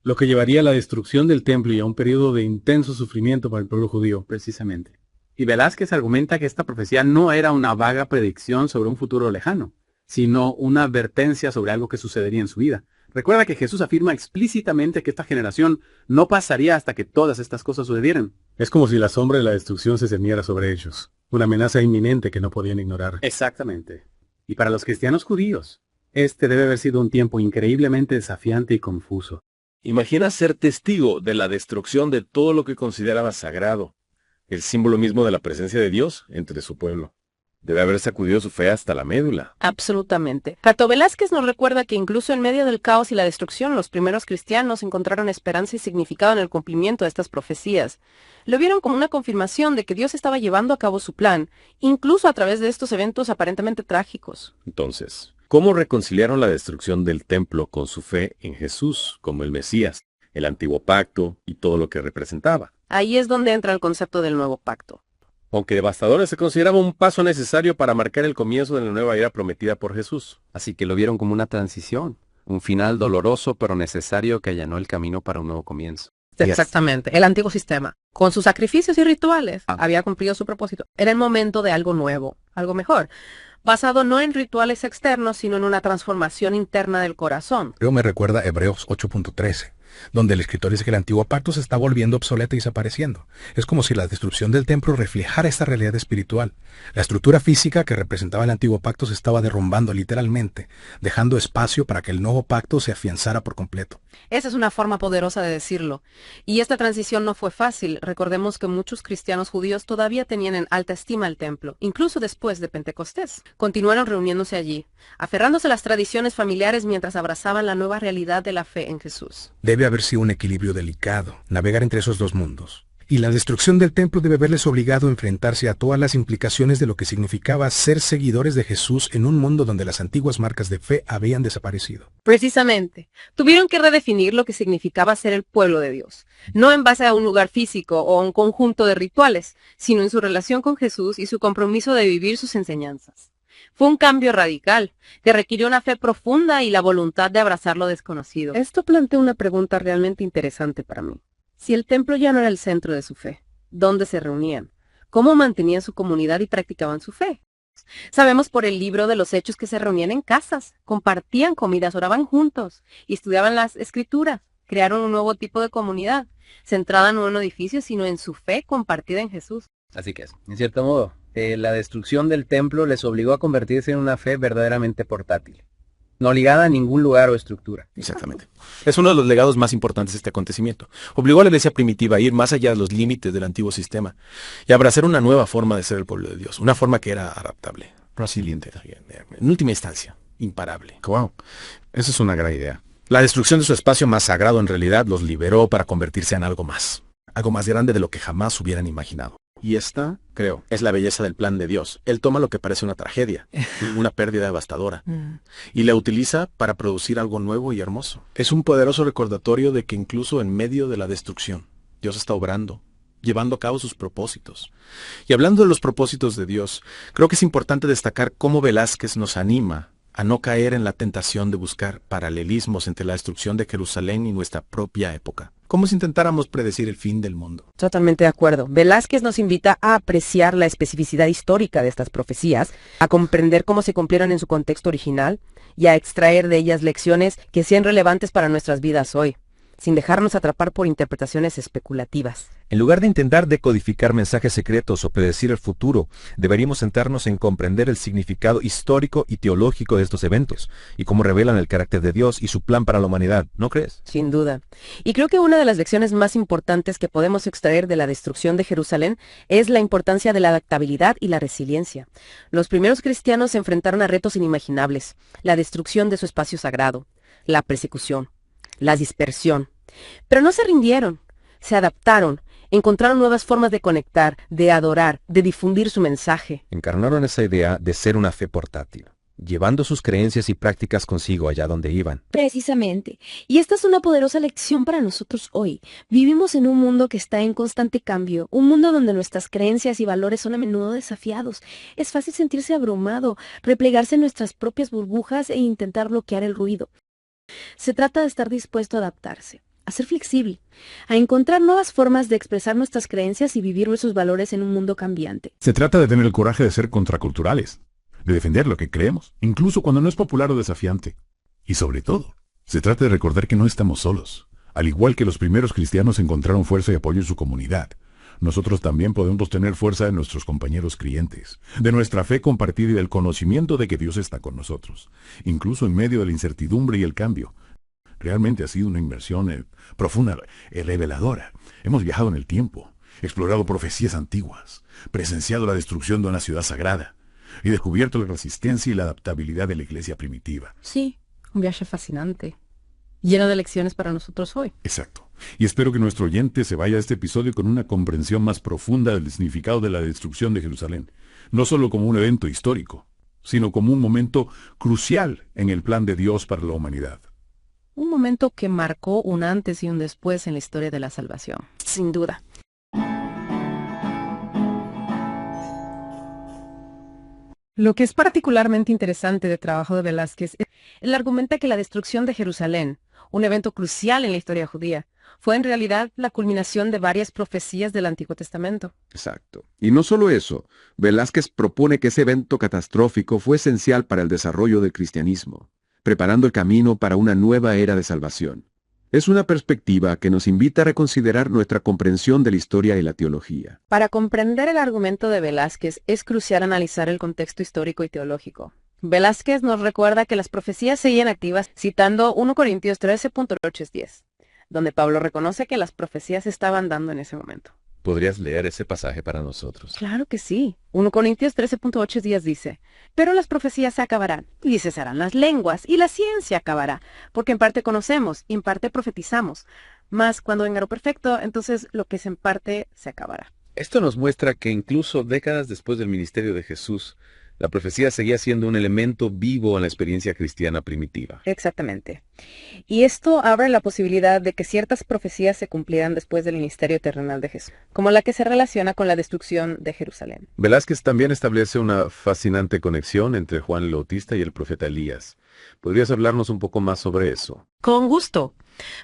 S19: lo que llevaría a la destrucción del templo y a un periodo de intenso sufrimiento para el pueblo judío.
S10: Precisamente. Y Velázquez argumenta que esta profecía no era una vaga predicción sobre un futuro lejano, sino una advertencia sobre algo que sucedería en su vida. Recuerda que Jesús afirma explícitamente que esta generación no pasaría hasta que todas estas cosas sucedieran.
S19: Es como si la sombra de la destrucción se cerniera sobre ellos, una amenaza inminente que no podían ignorar.
S10: Exactamente. Y para los cristianos judíos, este debe haber sido un tiempo increíblemente desafiante y confuso.
S20: Imagina ser testigo de la destrucción de todo lo que consideraba sagrado, el símbolo mismo de la presencia de Dios entre su pueblo. Debe haber sacudido su fe hasta la médula.
S2: Absolutamente. Cato Velázquez nos recuerda que incluso en medio del caos y la destrucción, los primeros cristianos encontraron esperanza y significado en el cumplimiento de estas profecías. Lo vieron como una confirmación de que Dios estaba llevando a cabo su plan, incluso a través de estos eventos aparentemente trágicos.
S20: Entonces, ¿cómo reconciliaron la destrucción del templo con su fe en Jesús como el Mesías, el antiguo pacto y todo lo que representaba?
S2: Ahí es donde entra el concepto del nuevo pacto.
S20: Aunque devastador, se consideraba un paso necesario para marcar el comienzo de la nueva era prometida por Jesús.
S11: Así que lo vieron como una transición, un final doloroso pero necesario que allanó el camino para un nuevo comienzo.
S2: Exactamente. El antiguo sistema, con sus sacrificios y rituales, había cumplido su propósito. Era el momento de algo nuevo, algo mejor, basado no en rituales externos, sino en una transformación interna del corazón.
S18: Creo me recuerda a Hebreos 8.13. Donde el escritor dice que el antiguo pacto se está volviendo obsoleto y desapareciendo. Es como si la destrucción del templo reflejara esta realidad espiritual. La estructura física que representaba el antiguo pacto se estaba derrumbando literalmente, dejando espacio para que el nuevo pacto se afianzara por completo.
S2: Esa es una forma poderosa de decirlo. Y esta transición no fue fácil. Recordemos que muchos cristianos judíos todavía tenían en alta estima el templo, incluso después de Pentecostés. Continuaron reuniéndose allí, aferrándose a las tradiciones familiares mientras abrazaban la nueva realidad de la fe en Jesús.
S18: Debe haber sido un equilibrio delicado, navegar entre esos dos mundos. Y la destrucción del templo debe haberles obligado a enfrentarse a todas las implicaciones de lo que significaba ser seguidores de Jesús en un mundo donde las antiguas marcas de fe habían desaparecido.
S2: Precisamente, tuvieron que redefinir lo que significaba ser el pueblo de Dios, no en base a un lugar físico o a un conjunto de rituales, sino en su relación con Jesús y su compromiso de vivir sus enseñanzas. Fue un cambio radical, que requirió una fe profunda y la voluntad de abrazar lo desconocido. Esto plantea una pregunta realmente interesante para mí. Si el templo ya no era el centro de su fe, ¿dónde se reunían? ¿Cómo mantenían su comunidad y practicaban su fe? Sabemos por el libro de los Hechos que se reunían en casas, compartían comidas, oraban juntos y estudiaban las escrituras. Crearon un nuevo tipo de comunidad, centrada no en un edificio, sino en su fe compartida en Jesús.
S4: Así que es, en cierto modo, la destrucción del templo les obligó a convertirse en una fe verdaderamente portátil, no ligada a ningún lugar o estructura.
S21: Exactamente. Es uno de los legados más importantes de este acontecimiento. Obligó a la iglesia primitiva a ir más allá de los límites del antiguo sistema y a abrazar una nueva forma de ser el pueblo de Dios, una forma que era adaptable, resiliente, en última instancia, imparable.
S7: Wow, esa es una gran idea.
S21: La destrucción de su espacio más sagrado en realidad los liberó para convertirse en algo más grande de lo que jamás hubieran imaginado. Y esta, creo, es la belleza del plan de Dios. Él toma lo que parece una tragedia, una pérdida devastadora, y la utiliza para producir algo nuevo y hermoso. Es un poderoso recordatorio de que incluso en medio de la destrucción, Dios está obrando, llevando a cabo sus propósitos. Y hablando de los propósitos de Dios, creo que es importante destacar cómo Velázquez nos anima a no caer en la tentación de buscar paralelismos entre la destrucción de Jerusalén y nuestra propia época, como si intentáramos predecir el fin del mundo.
S2: Totalmente de acuerdo. Velázquez nos invita a apreciar la especificidad histórica de estas profecías, a comprender cómo se cumplieron en su contexto original y a extraer de ellas lecciones que sean relevantes para nuestras vidas hoy, sin dejarnos atrapar por interpretaciones especulativas.
S22: En lugar de intentar decodificar mensajes secretos o predecir el futuro, deberíamos centrarnos en comprender el significado histórico y teológico de estos eventos, y cómo revelan el carácter de Dios y su plan para la humanidad, ¿no crees?
S2: Sin duda. Y creo que una de las lecciones más importantes que podemos extraer de la destrucción de Jerusalén es la importancia de la adaptabilidad y la resiliencia. Los primeros cristianos se enfrentaron a retos inimaginables, la destrucción de su espacio sagrado, la persecución, la dispersión. Pero no se rindieron, se adaptaron, encontraron nuevas formas de conectar, de adorar, de difundir su mensaje.
S22: Encarnaron esa idea de ser una fe portátil, llevando sus creencias y prácticas consigo allá donde iban.
S3: Precisamente. Y esta es una poderosa lección para nosotros hoy. Vivimos en un mundo que está en constante cambio, un mundo donde nuestras creencias y valores son a menudo desafiados. Es fácil sentirse abrumado, replegarse en nuestras propias burbujas e intentar bloquear el ruido. Se trata de estar dispuesto a adaptarse, a ser flexible, a encontrar nuevas formas de expresar nuestras creencias y vivir nuestros valores en un mundo cambiante.
S7: Se trata de tener el coraje de ser contraculturales, de defender lo que creemos, incluso cuando no es popular o desafiante. Y sobre todo, se trata de recordar que no estamos solos. Al igual que los primeros cristianos encontraron fuerza y apoyo en su comunidad, nosotros también podemos tener fuerza en nuestros compañeros creyentes, de nuestra fe compartida y del conocimiento de que Dios está con nosotros, incluso en medio de la incertidumbre y el cambio. Realmente ha sido una inmersión profunda y reveladora. Hemos viajado en el tiempo, explorado profecías antiguas, presenciado la destrucción de una ciudad sagrada, y descubierto la resistencia y la adaptabilidad de la iglesia primitiva.
S2: Sí, un viaje fascinante, lleno de lecciones para nosotros hoy.
S7: Exacto. Y espero que nuestro oyente se vaya a este episodio con una comprensión más profunda del significado de la destrucción de Jerusalén, no solo como un evento histórico, sino como un momento crucial en el plan de Dios para la humanidad.
S2: Un momento que marcó un antes y un después en la historia de la salvación.
S3: Sin duda.
S2: Lo que es particularmente interesante del trabajo de Velázquez es él argumenta que la destrucción de Jerusalén, un evento crucial en la historia judía, fue en realidad la culminación de varias profecías del Antiguo Testamento.
S5: Exacto. Y no solo eso, Velázquez propone que ese evento catastrófico fue esencial para el desarrollo del cristianismo, preparando el camino para una nueva era de salvación. Es una perspectiva que nos invita a reconsiderar nuestra comprensión de la historia y la teología.
S2: Para comprender el argumento de Velázquez es crucial analizar el contexto histórico y teológico. Velázquez nos recuerda que las profecías seguían activas citando 1 Corintios 13.8-10, donde Pablo reconoce que las profecías se estaban dando en ese momento.
S20: ¿Podrías leer ese pasaje para nosotros?
S2: Claro que sí. 1 Corintios 13.8 dice, pero las profecías se acabarán, y cesarán las lenguas, y la ciencia acabará, porque en parte conocemos, y en parte profetizamos. Mas cuando venga lo perfecto, entonces lo que es en parte se acabará.
S20: Esto nos muestra que incluso décadas después del ministerio de Jesús, la profecía seguía siendo un elemento vivo en la experiencia cristiana primitiva.
S2: Exactamente. Y esto abre la posibilidad de que ciertas profecías se cumplieran después del ministerio terrenal de Jesús, como la que se relaciona con la destrucción de Jerusalén.
S20: Velázquez también establece una fascinante conexión entre Juan el Bautista y el profeta Elías. ¿Podrías hablarnos un poco más sobre eso?
S17: Con gusto.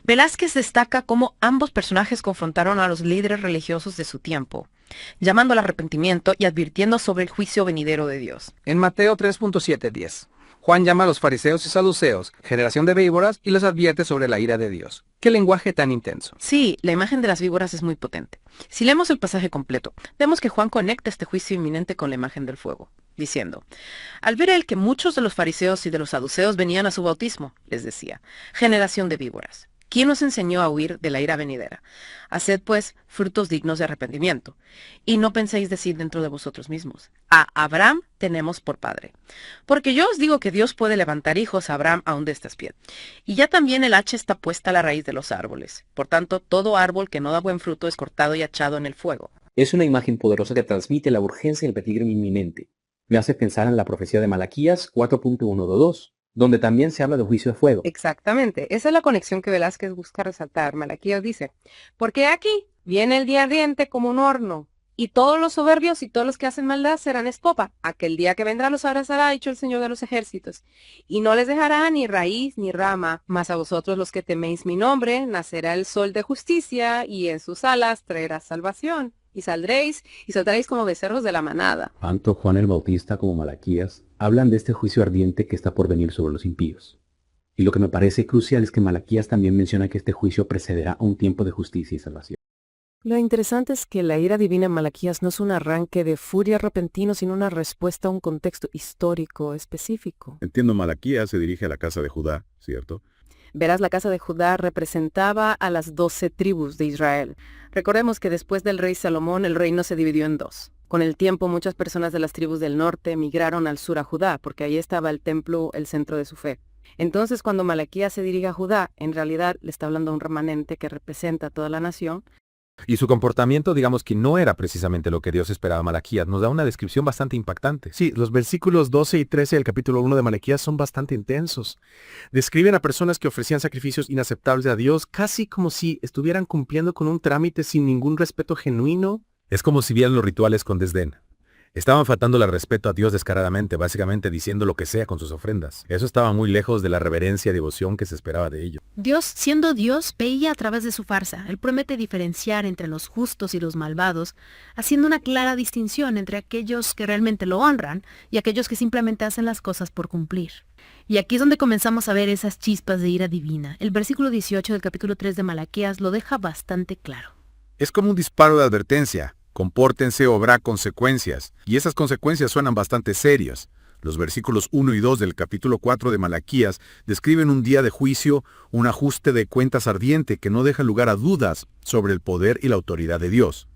S17: Velázquez destaca cómo ambos personajes confrontaron a los líderes religiosos de su tiempo, llamando al arrepentimiento y advirtiendo sobre el juicio venidero de Dios.
S18: En Mateo 3.7-10, Juan llama a los fariseos y saduceos, generación de víboras, y los advierte sobre la ira de Dios. ¡Qué lenguaje tan intenso!
S17: Sí, la imagen de las víboras es muy potente. Si leemos el pasaje completo, vemos que Juan conecta este juicio inminente con la imagen del fuego, diciendo, al ver él que muchos de los fariseos y de los saduceos venían a su bautismo, les decía, generación de víboras, ¿quién os enseñó a huir de la ira venidera? Haced, pues, frutos dignos de arrepentimiento. Y no penséis decir dentro de vosotros mismos, a Abraham tenemos por padre. Porque yo os digo que Dios puede levantar hijos a Abraham aún de estas piedras. Y ya también el hacha está puesta a la raíz de los árboles. Por tanto, todo árbol que no da buen fruto es cortado y echado en el fuego.
S11: Es una imagen poderosa que transmite la urgencia y el peligro inminente. Me hace pensar en la profecía de Malaquías 4.1-2. donde también se habla de juicio de fuego.
S2: Exactamente, esa es la conexión que Velázquez busca resaltar. Malaquías dice, porque aquí viene el día ardiente como un horno, y todos los soberbios y todos los que hacen maldad serán estopa. Aquel día que vendrá los abrazará, ha dicho el Señor de los ejércitos, y no les dejará ni raíz ni rama, mas a vosotros los que teméis mi nombre, nacerá el sol de justicia, y en sus alas traerá salvación. Y saldréis y saltaréis como becerros de la manada.
S11: Tanto Juan el Bautista como Malaquías hablan de este juicio ardiente que está por venir sobre los impíos. Y lo que me parece crucial es que Malaquías también menciona que este juicio precederá a un tiempo de justicia y salvación.
S17: Lo interesante es que la ira divina en Malaquías no es un arranque de furia repentino, sino una respuesta a un contexto histórico específico.
S7: Entiendo, Malaquías se dirige a la casa de Judá, ¿cierto?
S17: Verás, la casa de Judá representaba a las 12 tribus de Israel. Recordemos que después del rey Salomón el reino se dividió en dos. Con el tiempo muchas personas de las tribus del norte migraron al sur a Judá, porque ahí estaba el templo, el centro de su fe. Entonces cuando Malaquías se dirige a Judá, en realidad le está hablando a un remanente que representa a toda la nación.
S8: Y su comportamiento, digamos que no era precisamente lo que Dios esperaba. Malaquías nos da una descripción bastante impactante.
S4: Sí, los versículos 12 y 13 del capítulo 1 de Malaquías son bastante intensos. Describen a personas que ofrecían sacrificios inaceptables a Dios, casi como si estuvieran cumpliendo con un trámite sin ningún respeto genuino.
S8: Es como si vieran los rituales con desdén. Estaban faltándole al respeto a Dios descaradamente, básicamente diciendo lo que sea con sus ofrendas. Eso estaba muy lejos de la reverencia y devoción que se esperaba de ellos.
S3: Dios, siendo Dios, veía a través de su farsa. Él promete diferenciar entre los justos y los malvados, haciendo una clara distinción entre aquellos que realmente lo honran y aquellos que simplemente hacen las cosas por cumplir. Y aquí es donde comenzamos a ver esas chispas de ira divina. El versículo 18 del capítulo 3 de Malaquías lo deja bastante claro.
S7: Es como un disparo de advertencia. Compórtense o habrá consecuencias, y esas consecuencias suenan bastante serias. Los versículos 1 y 2 del capítulo 4 de Malaquías describen un día de juicio, un ajuste de cuentas ardiente que no deja lugar a dudas sobre el poder y la autoridad de Dios.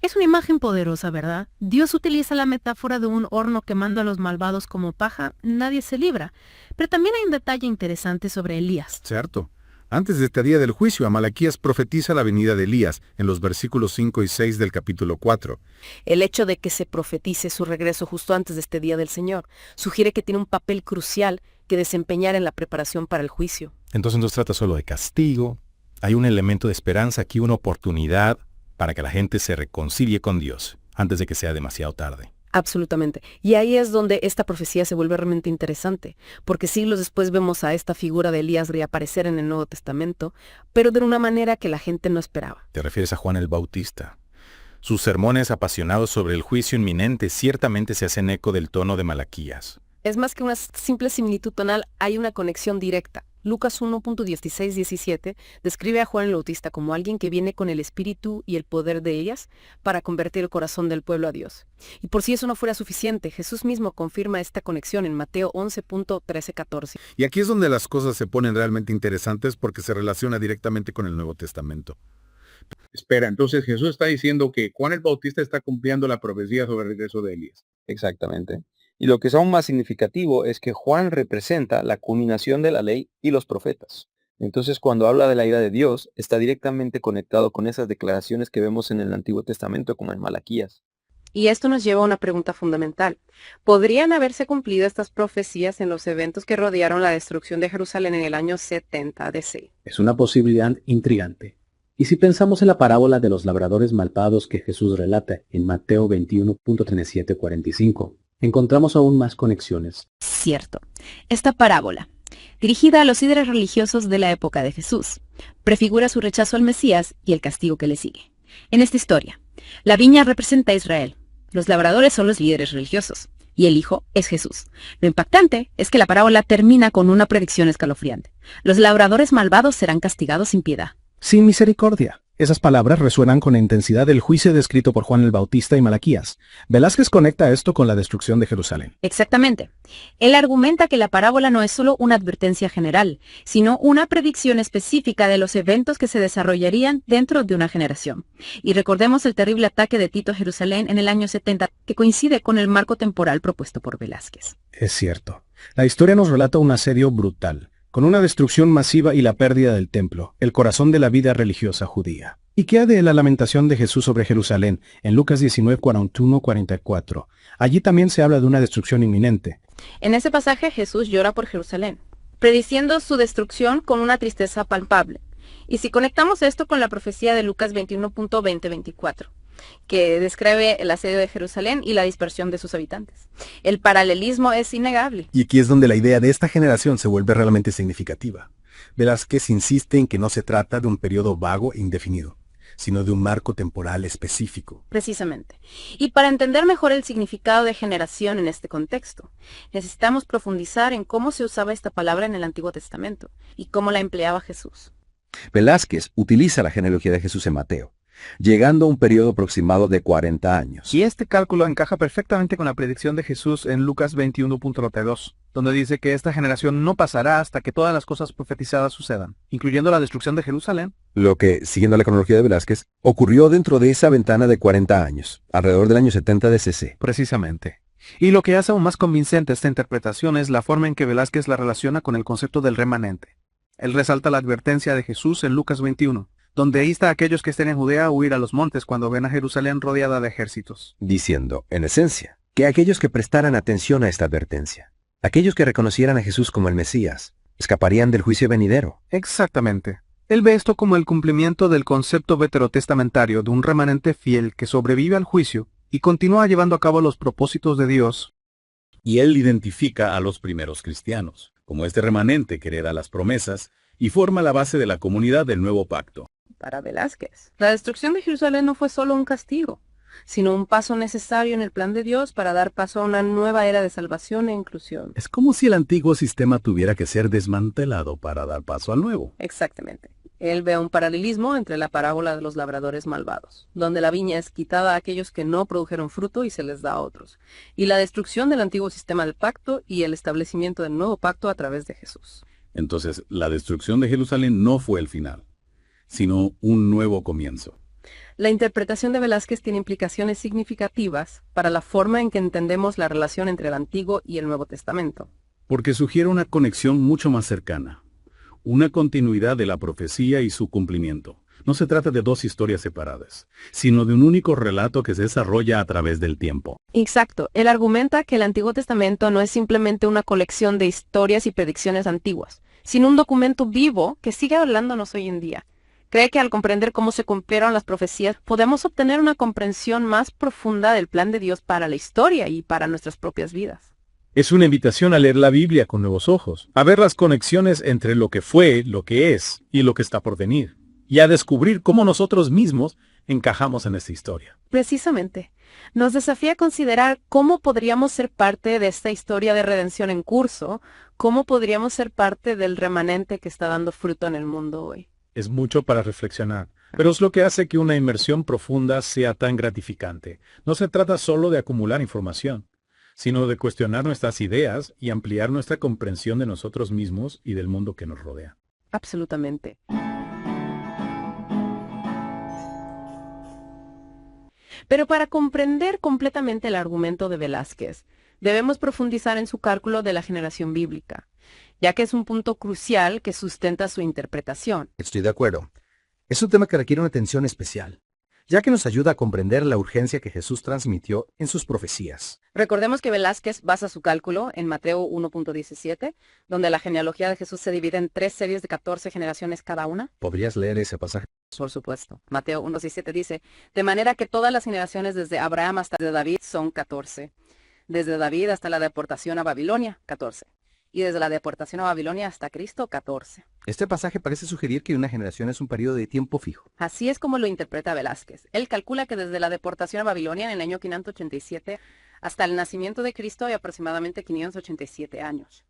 S6: Es una imagen poderosa, ¿verdad? Dios utiliza la metáfora de un horno quemando a los malvados como paja, nadie se libra. Pero también hay un detalle interesante sobre Elías.
S1: Cierto. Antes de este día del juicio, Amalaquías profetiza la venida de Elías en los versículos 5 y 6 del capítulo 4.
S2: El hecho de que se profetice su regreso justo antes de este día del Señor sugiere que tiene un papel crucial que desempeñar en la preparación para el juicio.
S8: Entonces no se trata solo de castigo, hay un elemento de esperanza aquí, una oportunidad para que la gente se reconcilie con Dios antes de que sea demasiado tarde.
S2: Absolutamente. Y ahí es donde esta profecía se vuelve realmente interesante, porque siglos después vemos a esta figura de Elías reaparecer en el Nuevo Testamento, pero de una manera que la gente no esperaba.
S8: Te refieres a Juan el Bautista. Sus sermones apasionados sobre el juicio inminente ciertamente se hacen eco del tono de Malaquías.
S2: Es más que una simple similitud tonal, hay una conexión directa. Lucas 1.16-17 describe a Juan el Bautista como alguien que viene con el espíritu y el poder de ellas para convertir el corazón del pueblo a Dios. Y por si eso no fuera suficiente, Jesús mismo confirma esta conexión en Mateo 11.13-14.
S1: Y aquí es donde las cosas se ponen realmente interesantes porque se relaciona directamente con el Nuevo Testamento.
S9: Espera, entonces Jesús está diciendo que Juan el Bautista está cumpliendo la profecía sobre el regreso de Elías.
S23: Exactamente. Y lo que es aún más significativo es que Juan representa la culminación de la ley y los profetas. Entonces, cuando habla de la ira de Dios, está directamente conectado con esas declaraciones que vemos en el Antiguo Testamento, como en Malaquías.
S2: Y esto nos lleva a una pregunta fundamental. ¿Podrían haberse cumplido estas profecías en los eventos que rodearon la destrucción de Jerusalén en el año 70 DC?
S13: Es una posibilidad intrigante. Y si pensamos en la parábola de los labradores malvados que Jesús relata en Mateo 21.37-45, encontramos aún más conexiones.
S24: Cierto. Esta parábola, dirigida a los líderes religiosos de la época de Jesús, prefigura su rechazo al Mesías y el castigo que le sigue. En esta historia, la viña representa a Israel, los labradores son los líderes religiosos, y el Hijo es Jesús. Lo impactante es que la parábola termina con una predicción escalofriante. Los labradores malvados serán castigados sin piedad.
S18: Sin misericordia. Esas palabras resuenan con la intensidad del juicio descrito por Juan el Bautista y Malaquías. Velázquez conecta esto con la destrucción de Jerusalén.
S24: Exactamente. Él argumenta que la parábola no es solo una advertencia general, sino una predicción específica de los eventos que se desarrollarían dentro de una generación. Y recordemos el terrible ataque de Tito a Jerusalén en el año 70, que coincide con el marco temporal propuesto por Velázquez.
S18: Es cierto. La historia nos relata un asedio brutal, con una destrucción masiva y la pérdida del templo, el corazón de la vida religiosa judía. ¿Y qué ha de la lamentación de Jesús sobre Jerusalén en Lucas 19:41-44? Allí también se habla de una destrucción inminente.
S2: En ese pasaje Jesús llora por Jerusalén, prediciendo su destrucción con una tristeza palpable. Y si conectamos esto con la profecía de Lucas 21.20-24, que describe el asedio de Jerusalén y la dispersión de sus habitantes, el paralelismo es innegable.
S18: Y aquí es donde la idea de esta generación se vuelve realmente significativa. Velázquez insiste en que no se trata de un periodo vago e indefinido, sino de un marco temporal específico.
S2: Precisamente. Y para entender mejor el significado de generación en este contexto, necesitamos profundizar en cómo se usaba esta palabra en el Antiguo Testamento y cómo la empleaba Jesús.
S25: Velázquez utiliza la genealogía de Jesús en Mateo, llegando a un periodo aproximado de 40 años.
S10: Y este cálculo encaja perfectamente con la predicción de Jesús en Lucas 21.32, donde dice que esta generación no pasará hasta que todas las cosas profetizadas sucedan, incluyendo la destrucción de Jerusalén.
S25: Lo que, siguiendo la cronología de Velázquez, ocurrió dentro de esa ventana de 40 años, alrededor del año 70 de CC.
S10: Precisamente. Y lo que hace aún más convincente esta interpretación es la forma en que Velázquez la relaciona con el concepto del remanente. Él resalta la advertencia de Jesús en Lucas 21, donde insta a aquellos que estén en Judea a huir a los montes cuando ven a Jerusalén rodeada de ejércitos.
S25: Diciendo, en esencia, que aquellos que prestaran atención a esta advertencia, aquellos que reconocieran a Jesús como el Mesías, escaparían del juicio venidero.
S10: Exactamente. Él ve esto como el cumplimiento del concepto veterotestamentario de un remanente fiel que sobrevive al juicio y continúa llevando a cabo los propósitos de Dios.
S26: Y él identifica a los primeros cristianos, como este remanente que hereda las promesas y forma la base de la comunidad del nuevo pacto.
S2: Para Velázquez, la destrucción de Jerusalén no fue solo un castigo, sino un paso necesario en el plan de Dios para dar paso a una nueva era de salvación e inclusión.
S19: Es como si el antiguo sistema tuviera que ser desmantelado para dar paso al nuevo.
S2: Exactamente. Él ve un paralelismo entre la parábola de los labradores malvados, donde la viña es quitada a aquellos que no produjeron fruto y se les da a otros, y la destrucción del antiguo sistema del pacto y el establecimiento del nuevo pacto a través de Jesús.
S26: Entonces, la destrucción de Jerusalén no fue el final, sino un nuevo comienzo.
S2: La interpretación de Velázquez tiene implicaciones significativas para la forma en que entendemos la relación entre el Antiguo y el Nuevo Testamento.
S26: Porque sugiere una conexión mucho más cercana, una continuidad de la profecía y su cumplimiento. No se trata de dos historias separadas, sino de un único relato que se desarrolla a través del tiempo.
S2: Exacto. Él argumenta que el Antiguo Testamento no es simplemente una colección de historias y predicciones antiguas, sino un documento vivo que sigue hablándonos hoy en día. Cree que al comprender cómo se cumplieron las profecías, podemos obtener una comprensión más profunda del plan de Dios para la historia y para nuestras propias vidas.
S8: Es una invitación a leer la Biblia con nuevos ojos, a ver las conexiones entre lo que fue, lo que es y lo que está por venir, y a descubrir cómo nosotros mismos encajamos en esta historia.
S2: Precisamente, nos desafía a considerar cómo podríamos ser parte de esta historia de redención en curso, cómo podríamos ser parte del remanente que está dando fruto en el mundo hoy.
S8: Es mucho para reflexionar, pero es lo que hace que una inmersión profunda sea tan gratificante. No se trata solo de acumular información, sino de cuestionar nuestras ideas y ampliar nuestra comprensión de nosotros mismos y del mundo que nos rodea.
S2: Absolutamente. Pero para comprender completamente el argumento de Velázquez, debemos profundizar en su cálculo de la generación bíblica, ya que es un punto crucial que sustenta su interpretación.
S12: Estoy de acuerdo. Es un tema que requiere una atención especial, ya que nos ayuda a comprender la urgencia que Jesús transmitió en sus profecías.
S2: Recordemos que Velázquez basa su cálculo en Mateo 1.17, donde la genealogía de Jesús se divide en 3 series de 14 generaciones cada una.
S12: ¿Podrías leer ese pasaje?
S2: Por supuesto. Mateo 1.17 dice, de manera que todas las generaciones desde Abraham hasta de David son 14. Desde David hasta la deportación a Babilonia, 14. Y desde la deportación a Babilonia hasta Cristo, 14.
S12: Este pasaje parece sugerir que una generación es un periodo de tiempo fijo.
S2: Así es como lo interpreta Velázquez. Él calcula que desde la deportación a Babilonia en el año 587 hasta el nacimiento de Cristo hay aproximadamente 587 años.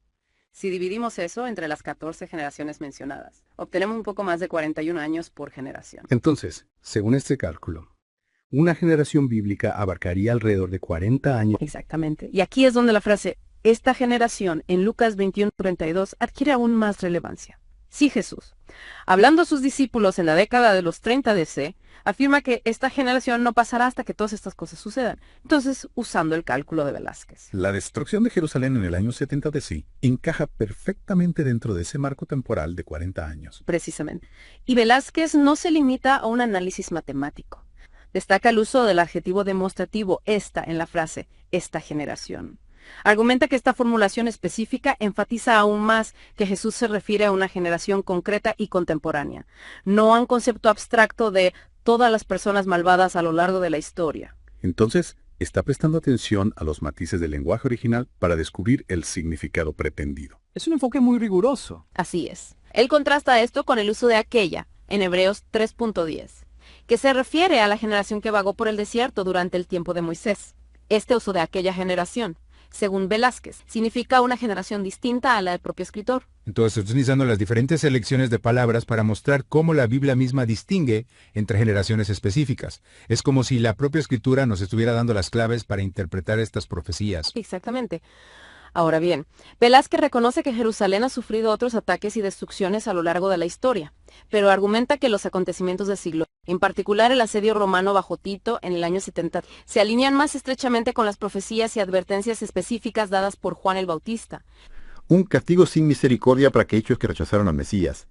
S2: Si dividimos eso entre las 14 generaciones mencionadas, obtenemos un poco más de 41 años por generación.
S12: Entonces, según este cálculo, una generación bíblica abarcaría alrededor de 40 años.
S2: Exactamente. Y aquí es donde la frase, esta generación, en Lucas 21:32, adquiere aún más relevancia. Sí, Jesús, hablando a sus discípulos en la década de los 30 DC, afirma que esta generación no pasará hasta que todas estas cosas sucedan. Entonces, usando el cálculo de Velázquez.
S7: La destrucción de Jerusalén en el año 70 DC encaja perfectamente dentro de ese marco temporal de 40 años.
S2: Precisamente. Y Velázquez no se limita a un análisis matemático. Destaca el uso del adjetivo demostrativo esta en la frase, esta generación. Argumenta que esta formulación específica enfatiza aún más que Jesús se refiere a una generación concreta y contemporánea, no a un concepto abstracto de todas las personas malvadas a lo largo de la historia.
S7: Entonces, está prestando atención a los matices del lenguaje original para descubrir el significado pretendido.
S14: Es un enfoque muy riguroso.
S2: Así es. Él contrasta esto con el uso de aquella, en Hebreos 3.10, que se refiere a la generación que vagó por el desierto durante el tiempo de Moisés. Este uso de aquella generación, según Velázquez, significa una generación distinta a la del propio escritor.
S15: Entonces, estoy utilizando las diferentes selecciones de palabras para mostrar cómo la Biblia misma distingue entre generaciones específicas. Es como si la propia escritura nos estuviera dando las claves para interpretar estas profecías.
S2: Exactamente. Ahora bien, Velázquez reconoce que Jerusalén ha sufrido otros ataques y destrucciones a lo largo de la historia, pero argumenta que los acontecimientos del siglo, en particular el asedio romano bajo Tito en el año 70, se alinean más estrechamente con las profecías y advertencias específicas dadas por Juan el Bautista.
S1: Un castigo sin misericordia para aquellos que rechazaron al Mesías.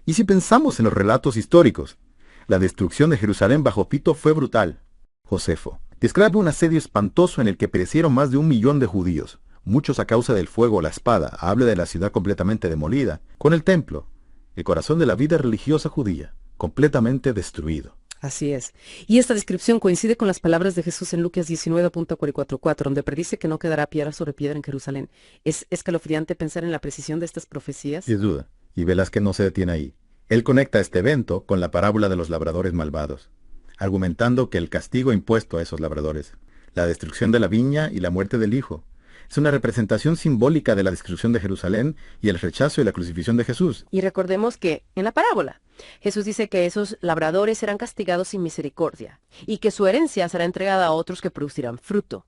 S1: Y si pensamos en los relatos históricos, la destrucción de Jerusalén bajo Tito fue brutal. Josefo describe un asedio espantoso en el que perecieron más de 1 millón de judíos, muchos a causa del fuego o la espada. Habla de la ciudad completamente demolida, con el templo, el corazón de la vida religiosa judía, completamente destruido.
S2: Así es. Y esta descripción coincide con las palabras de Jesús en Lucas 19.44, donde predice que no quedará piedra sobre piedra en Jerusalén. Es escalofriante pensar en la precisión de estas profecías.
S1: Sin duda. Y Velázquez no se detiene ahí. Él conecta este evento con la parábola de los labradores malvados, argumentando que el castigo impuesto a esos labradores, la destrucción de la viña y la muerte del hijo, Es una representación simbólica de la destrucción de Jerusalén y el rechazo y la crucifixión de Jesús.
S2: Y recordemos que, en la parábola, Jesús dice que esos labradores serán castigados sin misericordia y que su herencia será entregada a otros que producirán fruto.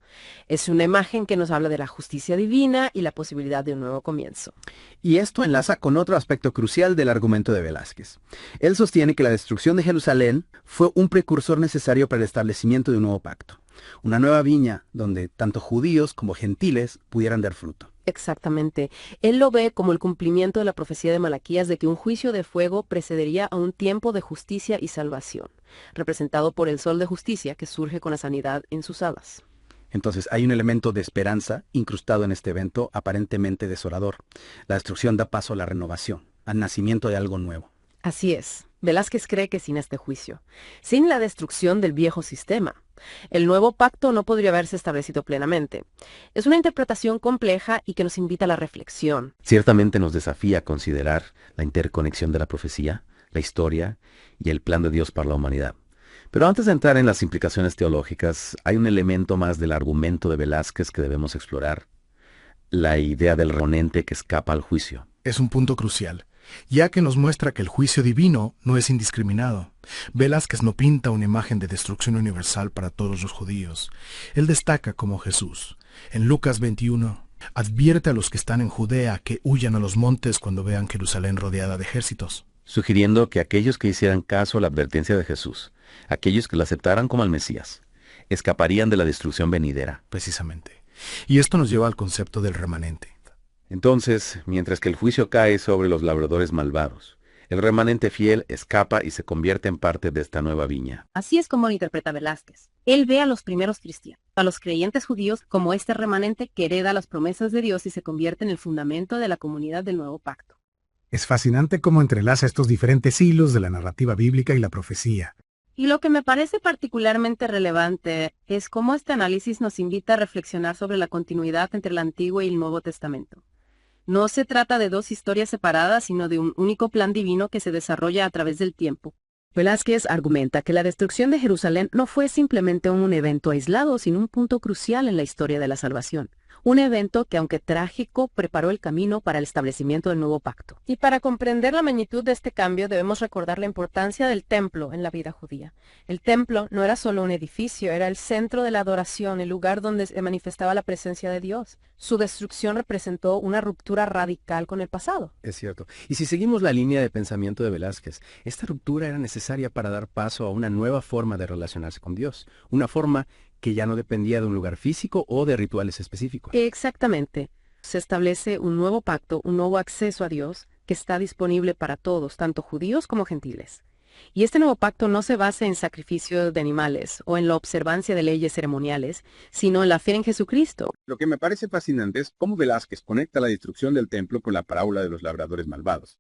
S2: Es una imagen que nos habla de la justicia divina y la posibilidad de un nuevo comienzo.
S10: Y esto enlaza con otro aspecto crucial del argumento de Velázquez. Él sostiene que la destrucción de Jerusalén fue un precursor necesario para el establecimiento de un nuevo pacto. Una nueva viña donde tanto judíos como gentiles pudieran dar fruto.
S2: Exactamente. Él lo ve como el cumplimiento de la profecía de Malaquías de que un juicio de fuego precedería a un tiempo de justicia y salvación, representado por el sol de justicia que surge con la sanidad en sus alas.
S10: Entonces hay un elemento de esperanza incrustado en este evento aparentemente desolador. La destrucción da paso a la renovación, al nacimiento de algo nuevo.
S2: Así es. Velázquez cree que sin este juicio, sin la destrucción del viejo sistema, el nuevo pacto no podría haberse establecido plenamente. Es una interpretación compleja y que nos invita a la reflexión.
S25: Ciertamente nos desafía a considerar la interconexión de la profecía, la historia y el plan de Dios para la humanidad. Pero antes de entrar en las implicaciones teológicas, hay un elemento más del argumento de Velázquez que debemos explorar: la idea del remanente que escapa al juicio.
S5: Es un punto crucial, ya que nos muestra que el juicio divino no es indiscriminado. Velázquez no pinta una imagen de destrucción universal para todos los judíos. Él destaca como Jesús. En Lucas 21, advierte a los que están en Judea que huyan a los montes cuando vean Jerusalén rodeada de ejércitos,
S25: Sugiriendo que aquellos que hicieran caso a la advertencia de Jesús, aquellos que lo aceptaran como al Mesías, escaparían de la destrucción venidera.
S5: Precisamente. Y esto nos lleva al concepto del remanente.
S25: Entonces, mientras que el juicio cae sobre los labradores malvados, el remanente fiel escapa y se convierte en parte de esta nueva viña.
S3: Así es como lo interpreta Velázquez. Él ve a los primeros cristianos, a los creyentes judíos, como este remanente que hereda las promesas de Dios y se convierte en el fundamento de la comunidad del nuevo pacto.
S18: Es fascinante cómo entrelaza estos diferentes hilos de la narrativa bíblica y la profecía.
S2: Y lo que me parece particularmente relevante es cómo este análisis nos invita a reflexionar sobre la continuidad entre el Antiguo y el Nuevo Testamento. No se trata de dos historias separadas, sino de un único plan divino que se desarrolla a través del tiempo. Velázquez argumenta que la destrucción de Jerusalén no fue simplemente un evento aislado, sino un punto crucial en la historia de la salvación. Un evento que, aunque trágico, preparó el camino para el establecimiento del nuevo pacto. Y para comprender la magnitud de este cambio, debemos recordar la importancia del templo en la vida judía. El templo no era solo un edificio, era el centro de la adoración, el lugar donde se manifestaba la presencia de Dios. Su destrucción representó una ruptura radical con el pasado.
S12: Es cierto. Y si seguimos la línea de pensamiento de Velázquez, esta ruptura era necesaria para dar paso a una nueva forma de relacionarse con Dios. Una forma que ya no dependía de un lugar físico o de rituales específicos.
S2: Exactamente. Se establece un nuevo pacto, un nuevo acceso a Dios que está disponible para todos, tanto judíos como gentiles. Y este nuevo pacto no se basa en sacrificios de animales o en la observancia de leyes ceremoniales, sino en la fe en Jesucristo.
S1: Lo que me parece fascinante es cómo Velázquez conecta la destrucción del templo con la parábola de los labradores malvados.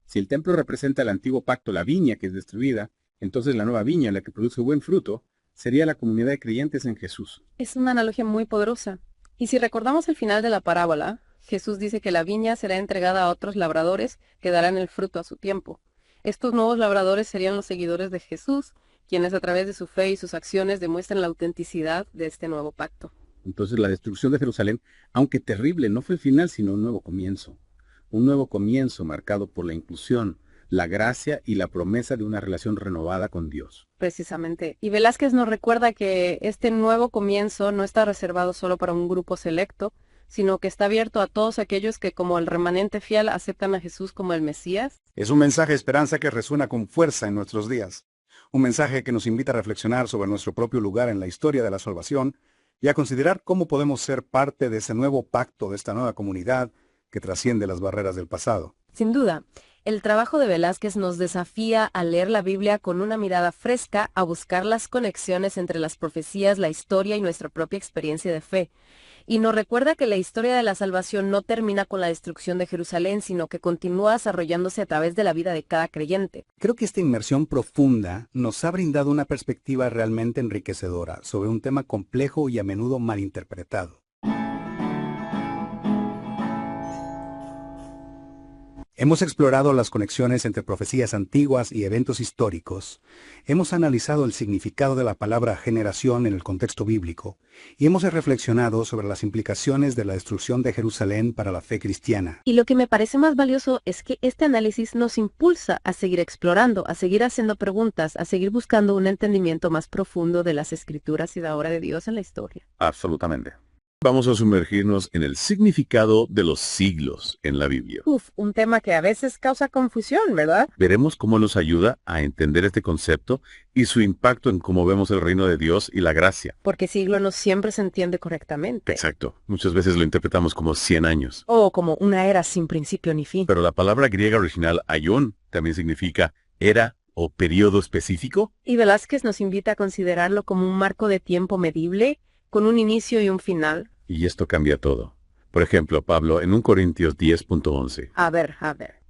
S1: Si el templo representa el antiguo pacto, la viña que es destruida, entonces la nueva viña, la que produce buen fruto, sería la comunidad de creyentes en Jesús.
S2: Es una analogía muy poderosa. Y si recordamos el final de la parábola, Jesús dice que la viña será entregada a otros labradores que darán el fruto a su tiempo. Estos nuevos labradores serían los seguidores de Jesús, quienes a través de su fe y sus acciones demuestran la autenticidad de este nuevo pacto.
S1: Entonces la destrucción de Jerusalén, aunque terrible, no fue el final, sino un nuevo comienzo. Un nuevo comienzo marcado por la inclusión, la gracia y la promesa de una relación renovada con Dios.
S2: Precisamente. Y Velázquez nos recuerda que este nuevo comienzo no está reservado solo para un grupo selecto, sino que está abierto a todos aquellos que, como el remanente fiel, aceptan a Jesús como el Mesías.
S11: Es un mensaje de esperanza que resuena con fuerza en nuestros días. Un mensaje que nos invita a reflexionar sobre nuestro propio lugar en la historia de la salvación y a considerar cómo podemos ser parte de ese nuevo pacto, de esta nueva comunidad que trasciende las barreras del pasado.
S2: Sin duda, el trabajo de Velázquez nos desafía a leer la Biblia con una mirada fresca, a buscar las conexiones entre las profecías, la historia y nuestra propia experiencia de fe. Y nos recuerda que la historia de la salvación no termina con la destrucción de Jerusalén, sino que continúa desarrollándose a través de la vida de cada creyente.
S11: Creo que esta inmersión profunda nos ha brindado una perspectiva realmente enriquecedora sobre un tema complejo y a menudo malinterpretado. Hemos explorado las conexiones entre profecías antiguas y eventos históricos. Hemos analizado el significado de la palabra generación en el contexto bíblico y hemos reflexionado sobre las implicaciones de la destrucción de Jerusalén para la fe cristiana.
S2: Y lo que me parece más valioso es que este análisis nos impulsa a seguir explorando, a seguir haciendo preguntas, a seguir buscando un entendimiento más profundo de las Escrituras y la obra de Dios en la historia.
S1: Absolutamente. Vamos a sumergirnos en el significado de los siglos en la Biblia.
S2: Un tema que a veces causa confusión, ¿verdad?
S1: Veremos cómo nos ayuda a entender este concepto y su impacto en cómo vemos el reino de Dios y la gracia.
S2: Porque siglo no siempre se entiende correctamente.
S1: Exacto. Muchas veces lo interpretamos como 100 años.
S2: O como una era sin principio ni fin.
S1: Pero la palabra griega original aion también significa era o periodo específico.
S2: Y Velázquez nos invita a considerarlo como un marco de tiempo medible, con un inicio y un final.
S1: Y esto cambia todo. Por ejemplo, Pablo en 1 Corintios 10.11
S2: A ver.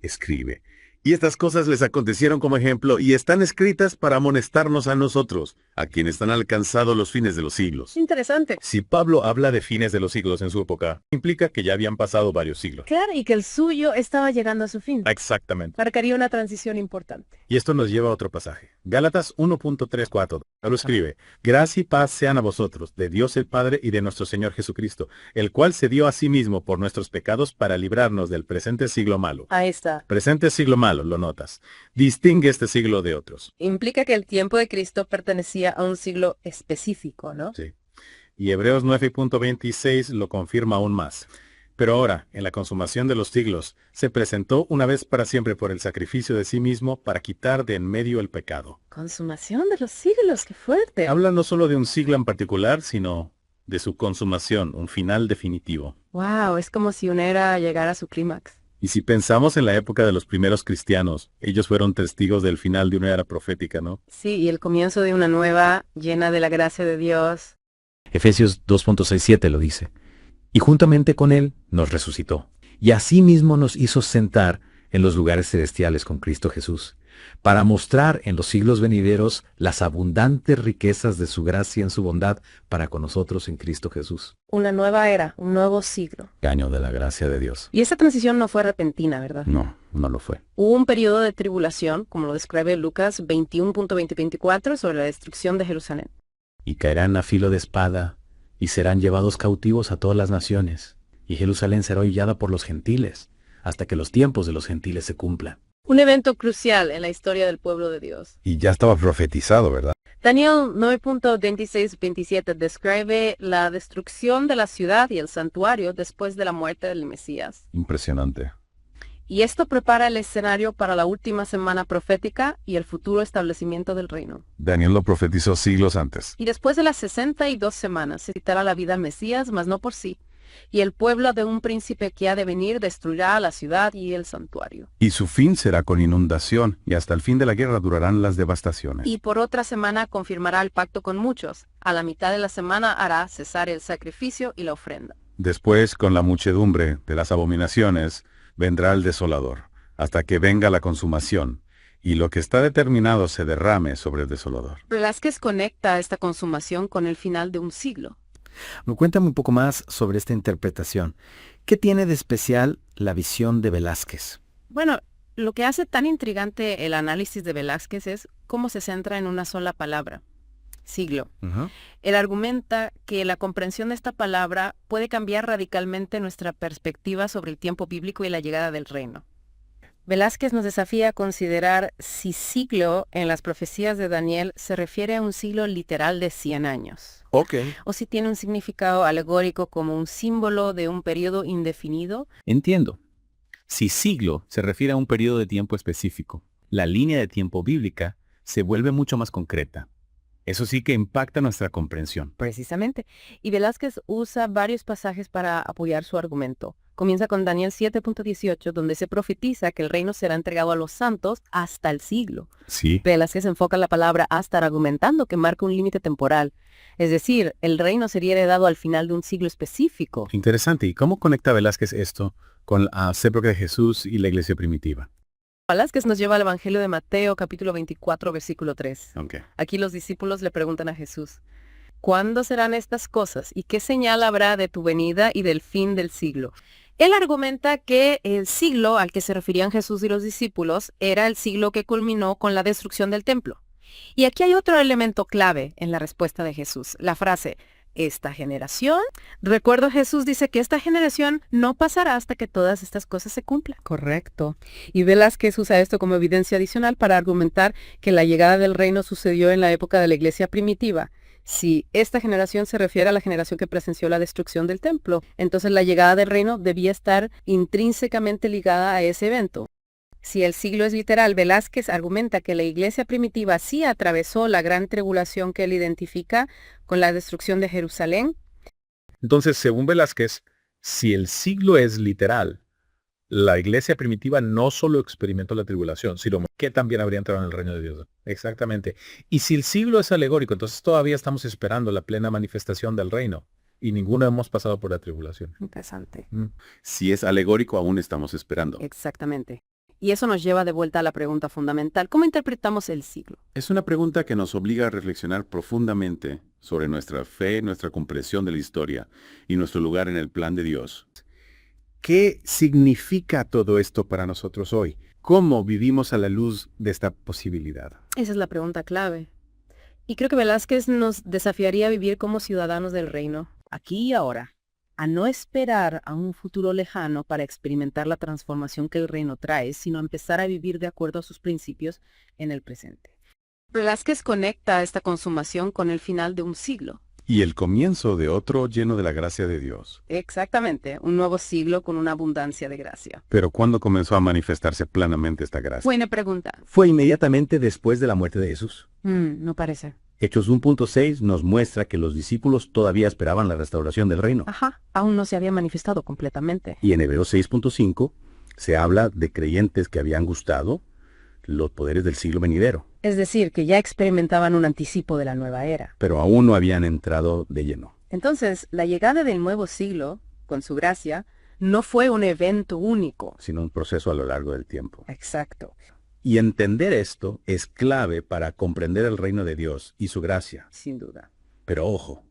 S1: escribe: y estas cosas les acontecieron como ejemplo y están escritas para amonestarnos a nosotros, a quienes han alcanzado los fines de los siglos.
S2: Interesante.
S8: Si Pablo habla de fines de los siglos en su época, implica que ya habían pasado varios siglos.
S2: Claro, y que el suyo estaba llegando a su fin.
S8: Exactamente.
S2: Marcaría una transición importante.
S8: Y esto nos lleva a otro pasaje. Gálatas 1.34. Pablo escribe: gracia y paz sean a vosotros, de Dios el Padre y de nuestro Señor Jesucristo, el cual se dio a sí mismo por nuestros pecados para librarnos del presente siglo malo.
S2: Ahí está.
S8: Presente siglo malo, lo notas. Distingue este siglo de otros.
S2: Implica que el tiempo de Cristo pertenecía a un siglo específico, ¿no?
S8: Sí. Y Hebreos 9.26 lo confirma aún más. Pero ahora, en la consumación de los siglos, se presentó una vez para siempre por el sacrificio de sí mismo para quitar de en medio el pecado.
S2: Consumación de los siglos, qué fuerte.
S8: Habla no solo de un siglo en particular, sino de su consumación, un final definitivo.
S2: Wow, es como si una era llegara a su clímax.
S8: Y si pensamos en la época de los primeros cristianos, ellos fueron testigos del final de una era profética, ¿no?
S2: Sí, y el comienzo de una nueva, llena de la gracia de Dios.
S13: Efesios 2.67 lo dice. Y juntamente con él nos resucitó. Y asimismo nos hizo sentar en los lugares celestiales con Cristo Jesús, para mostrar en los siglos venideros las abundantes riquezas de su gracia en su bondad para con nosotros en Cristo Jesús.
S2: Una nueva era, un nuevo siglo.
S13: Año de la gracia de Dios.
S2: Y esa transición no fue repentina, ¿verdad?
S13: No lo fue.
S2: Hubo un periodo de tribulación, como lo describe Lucas 21.20-24, sobre la destrucción de Jerusalén.
S13: Y caerán a filo de espada, y serán llevados cautivos a todas las naciones, y Jerusalén será hollada por los gentiles, hasta que los tiempos de los gentiles se cumplan.
S2: Un evento crucial en la historia del pueblo de Dios.
S7: Y ya estaba profetizado, ¿verdad?
S2: Daniel 9.26-27 describe la destrucción de la ciudad y el santuario después de la muerte del Mesías.
S7: Impresionante.
S2: Y esto prepara el escenario para la última semana profética y el futuro establecimiento del reino.
S7: Daniel lo profetizó siglos antes.
S2: Y después de las 62 semanas se quitará la vida al Mesías, mas no por sí. Y el pueblo de un príncipe que ha de venir destruirá la ciudad y el santuario.
S7: Y su fin será con inundación, y hasta el fin de la guerra durarán las devastaciones.
S2: Y por otra semana confirmará el pacto con muchos. A la mitad de la semana hará cesar el sacrificio y la ofrenda.
S7: Después, con la muchedumbre de las abominaciones, vendrá el desolador, hasta que venga la consumación, y lo que está determinado se derrame sobre el desolador.
S2: Velázquez conecta esta consumación con el final de un siglo.
S12: Cuéntame un poco más sobre esta interpretación. ¿Qué tiene de especial la visión de Velázquez?
S2: Bueno, lo que hace tan intrigante el análisis de Velázquez es cómo se centra en una sola palabra, siglo. Él argumenta que la comprensión de esta palabra puede cambiar radicalmente nuestra perspectiva sobre el tiempo bíblico y la llegada del reino. Velázquez nos desafía a considerar si siglo en las profecías de Daniel se refiere a un siglo literal de 100 años. O si tiene un significado alegórico como un símbolo de un periodo indefinido.
S4: Entiendo. Si siglo se refiere a un periodo de tiempo específico, la línea de tiempo bíblica se vuelve mucho más concreta. Eso sí que impacta nuestra comprensión.
S2: Precisamente. Y Velázquez usa varios pasajes para apoyar su argumento. Comienza con Daniel 7.18, donde se profetiza que el reino será entregado a los santos hasta el siglo.
S4: Sí.
S2: Velázquez enfoca la palabra hasta argumentando que marca un límite temporal. Es decir, el reino sería heredado al final de un siglo específico.
S8: Interesante. ¿Y cómo conecta Velázquez esto con la época de Jesús y la iglesia primitiva?
S2: Velázquez nos lleva al Evangelio de Mateo, capítulo 24, versículo 3.
S8: Okay.
S2: Aquí los discípulos le preguntan a Jesús: ¿cuándo serán estas cosas? ¿Y qué señal habrá de tu venida y del fin del siglo? Él argumenta que el siglo al que se referían Jesús y los discípulos era el siglo que culminó con la destrucción del templo. Y aquí hay otro elemento clave en la respuesta de Jesús, la frase, esta generación. Recuerdo, Jesús dice que esta generación no pasará hasta que todas estas cosas se cumplan. Correcto. Y Velázquez usa esto como evidencia adicional para argumentar que la llegada del reino sucedió en la época de la iglesia primitiva. Si esta generación se refiere a la generación que presenció la destrucción del templo, entonces la llegada del reino debía estar intrínsecamente ligada a ese evento. Si el siglo es literal, Velázquez argumenta que la iglesia primitiva sí atravesó la gran tribulación que él identifica con la destrucción de Jerusalén.
S8: Entonces, según Velázquez, si el siglo es literal, la iglesia primitiva no solo experimentó la tribulación, sino que también habría entrado en el reino de Dios. Exactamente. Y si el siglo es alegórico, entonces todavía estamos esperando la plena manifestación del reino. Y ninguno hemos pasado por la tribulación.
S2: Interesante.
S1: Si es alegórico, aún estamos esperando.
S2: Exactamente. Y eso nos lleva de vuelta a la pregunta fundamental. ¿Cómo interpretamos el siglo?
S1: Es una pregunta que nos obliga a reflexionar profundamente sobre nuestra fe, nuestra comprensión de la historia y nuestro lugar en el plan de Dios.
S4: ¿Qué significa todo esto para nosotros hoy? ¿Cómo vivimos a la luz de esta posibilidad?
S2: Esa es la pregunta clave. Y creo que Velázquez nos desafiaría a vivir como ciudadanos del reino, aquí y ahora, a no esperar a un futuro lejano para experimentar la transformación que el reino trae, sino a empezar a vivir de acuerdo a sus principios en el presente. Velázquez conecta esta consumación con el final de un siglo.
S7: Y el comienzo de otro lleno de la gracia de Dios.
S2: Exactamente, un nuevo siglo con una abundancia de gracia.
S7: Pero ¿cuándo comenzó a manifestarse plenamente esta gracia?
S2: Buena pregunta.
S12: ¿Fue inmediatamente después de la muerte de Jesús?
S2: No parece.
S12: Hechos 1.6 nos muestra que los discípulos todavía esperaban la restauración del reino.
S2: Ajá, aún no se había manifestado completamente.
S12: Y en Hebreos 6.5 se habla de creyentes que habían gustado los poderes del siglo venidero.
S2: Es decir, que ya experimentaban un anticipo de la nueva era.
S12: Pero aún no habían entrado de lleno.
S2: Entonces, la llegada del nuevo siglo, con su gracia, no fue un evento único,
S12: sino un proceso a lo largo del tiempo.
S2: Exacto.
S12: Y entender esto es clave para comprender el reino de Dios y su gracia.
S2: Sin duda.
S12: Pero ojo,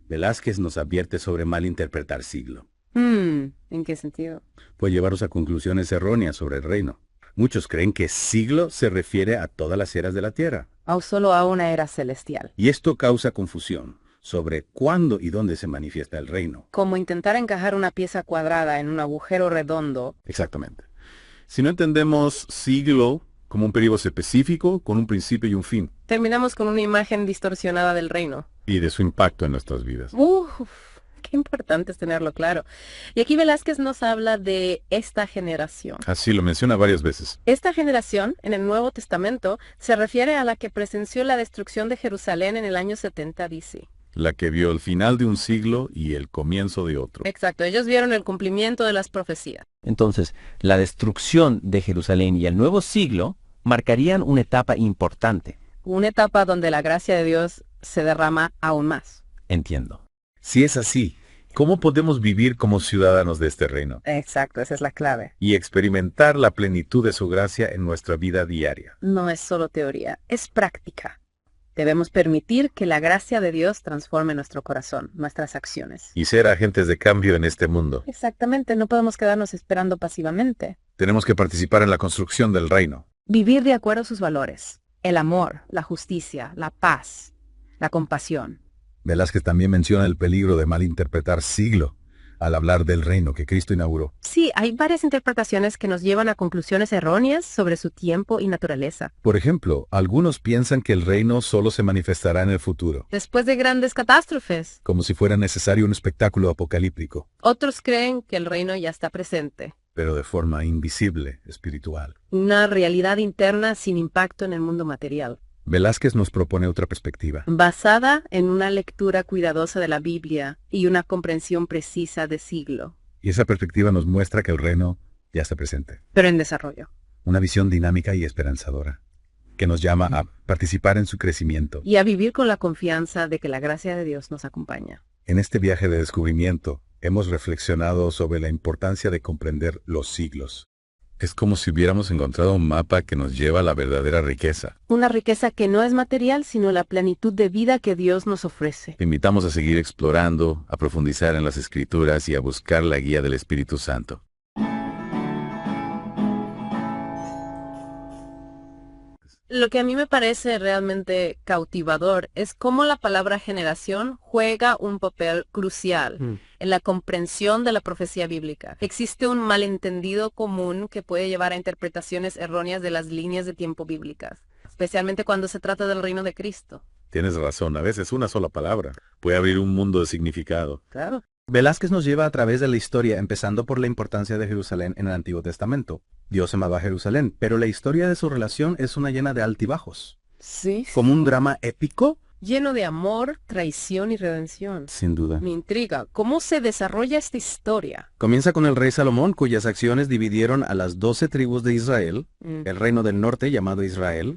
S12: Velázquez nos advierte sobre malinterpretar siglo.
S2: ¿En qué sentido?
S12: Puede llevarnos a conclusiones erróneas sobre el reino. Muchos creen que siglo se refiere a todas las eras de la tierra.
S2: O solo a una era celestial.
S12: Y esto causa confusión sobre cuándo y dónde se manifiesta el reino.
S2: Como intentar encajar una pieza cuadrada en un agujero redondo.
S7: Exactamente. Si no entendemos siglo como un periodo específico con un principio y un fin.
S2: Terminamos con una imagen distorsionada del reino.
S7: Y de su impacto en nuestras vidas.
S2: Qué importante es tenerlo claro. Y aquí Velázquez nos habla de esta generación.
S7: Así lo menciona varias veces.
S2: Esta generación, en el Nuevo Testamento, se refiere a la que presenció la destrucción de Jerusalén en el año 70 DC.
S7: La que vio el final de un siglo y el comienzo de otro.
S2: Exacto, ellos vieron el cumplimiento de las profecías.
S13: Entonces, la destrucción de Jerusalén y el nuevo siglo marcarían una etapa importante.
S2: Una etapa donde la gracia de Dios se derrama aún más.
S13: Entiendo.
S7: Si es así, ¿cómo podemos vivir como ciudadanos de este reino?
S2: Exacto, esa es la clave.
S7: Y experimentar la plenitud de su gracia en nuestra vida diaria.
S2: No es solo teoría, es práctica. Debemos permitir que la gracia de Dios transforme nuestro corazón, nuestras acciones.
S7: Y ser agentes de cambio en este mundo.
S2: Exactamente, no podemos quedarnos esperando pasivamente.
S7: Tenemos que participar en la construcción del reino.
S2: Vivir de acuerdo a sus valores. El amor, la justicia, la paz, la compasión.
S7: Velázquez también menciona el peligro de malinterpretar siglo al hablar del reino que Cristo inauguró.
S2: Sí, hay varias interpretaciones que nos llevan a conclusiones erróneas sobre su tiempo y naturaleza.
S7: Por ejemplo, algunos piensan que el reino solo se manifestará en el futuro.
S2: Después de grandes catástrofes.
S7: Como si fuera necesario un espectáculo apocalíptico.
S2: Otros creen que el reino ya está presente.
S7: Pero de forma invisible, espiritual.
S2: Una realidad interna sin impacto en el mundo material.
S7: Velázquez nos propone otra perspectiva.
S2: Basada en una lectura cuidadosa de la Biblia y una comprensión precisa de siglo.
S7: Y esa perspectiva nos muestra que el reino ya está presente.
S2: Pero en desarrollo.
S7: Una visión dinámica y esperanzadora, que nos llama a participar en su crecimiento.
S2: Y a vivir con la confianza de que la gracia de Dios nos acompaña.
S7: En este viaje de descubrimiento, hemos reflexionado sobre la importancia de comprender los siglos. Es como si hubiéramos encontrado un mapa que nos lleva a la verdadera riqueza.
S2: Una riqueza que no es material, sino la plenitud de vida que Dios nos ofrece.
S7: Te invitamos a seguir explorando, a profundizar en las Escrituras y a buscar la guía del Espíritu Santo.
S2: Lo que a mí me parece realmente cautivador es cómo la palabra generación juega un papel crucial en la comprensión de la profecía bíblica. Existe un malentendido común que puede llevar a interpretaciones erróneas de las líneas de tiempo bíblicas, especialmente cuando se trata del reino de Cristo.
S7: Tienes razón, a veces una sola palabra puede abrir un mundo de significado.
S2: Claro.
S10: Velázquez nos lleva a través de la historia, empezando por la importancia de Jerusalén en el Antiguo Testamento. Dios amaba a Jerusalén, pero la historia de su relación es una llena de altibajos.
S2: Sí.
S10: Como un drama épico.
S2: Lleno de amor, traición y redención.
S10: Sin duda.
S2: Me intriga, ¿cómo se desarrolla esta historia?
S10: Comienza con el rey Salomón, cuyas acciones dividieron a las 12 tribus de Israel. El reino del norte, llamado Israel,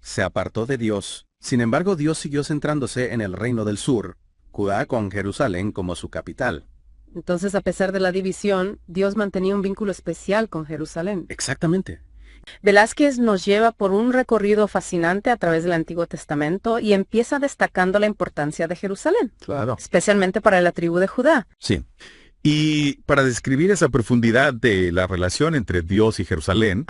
S10: se apartó de Dios. Sin embargo, Dios siguió centrándose en el reino del sur, Judá, con Jerusalén como su capital.
S2: Entonces, a pesar de la división, Dios mantenía un vínculo especial con Jerusalén.
S10: Exactamente.
S2: Velázquez nos lleva por un recorrido fascinante a través del Antiguo Testamento y empieza destacando la importancia de Jerusalén.
S7: Claro.
S2: Especialmente para la tribu de Judá.
S7: Sí. Y para describir esa profundidad de la relación entre Dios y Jerusalén,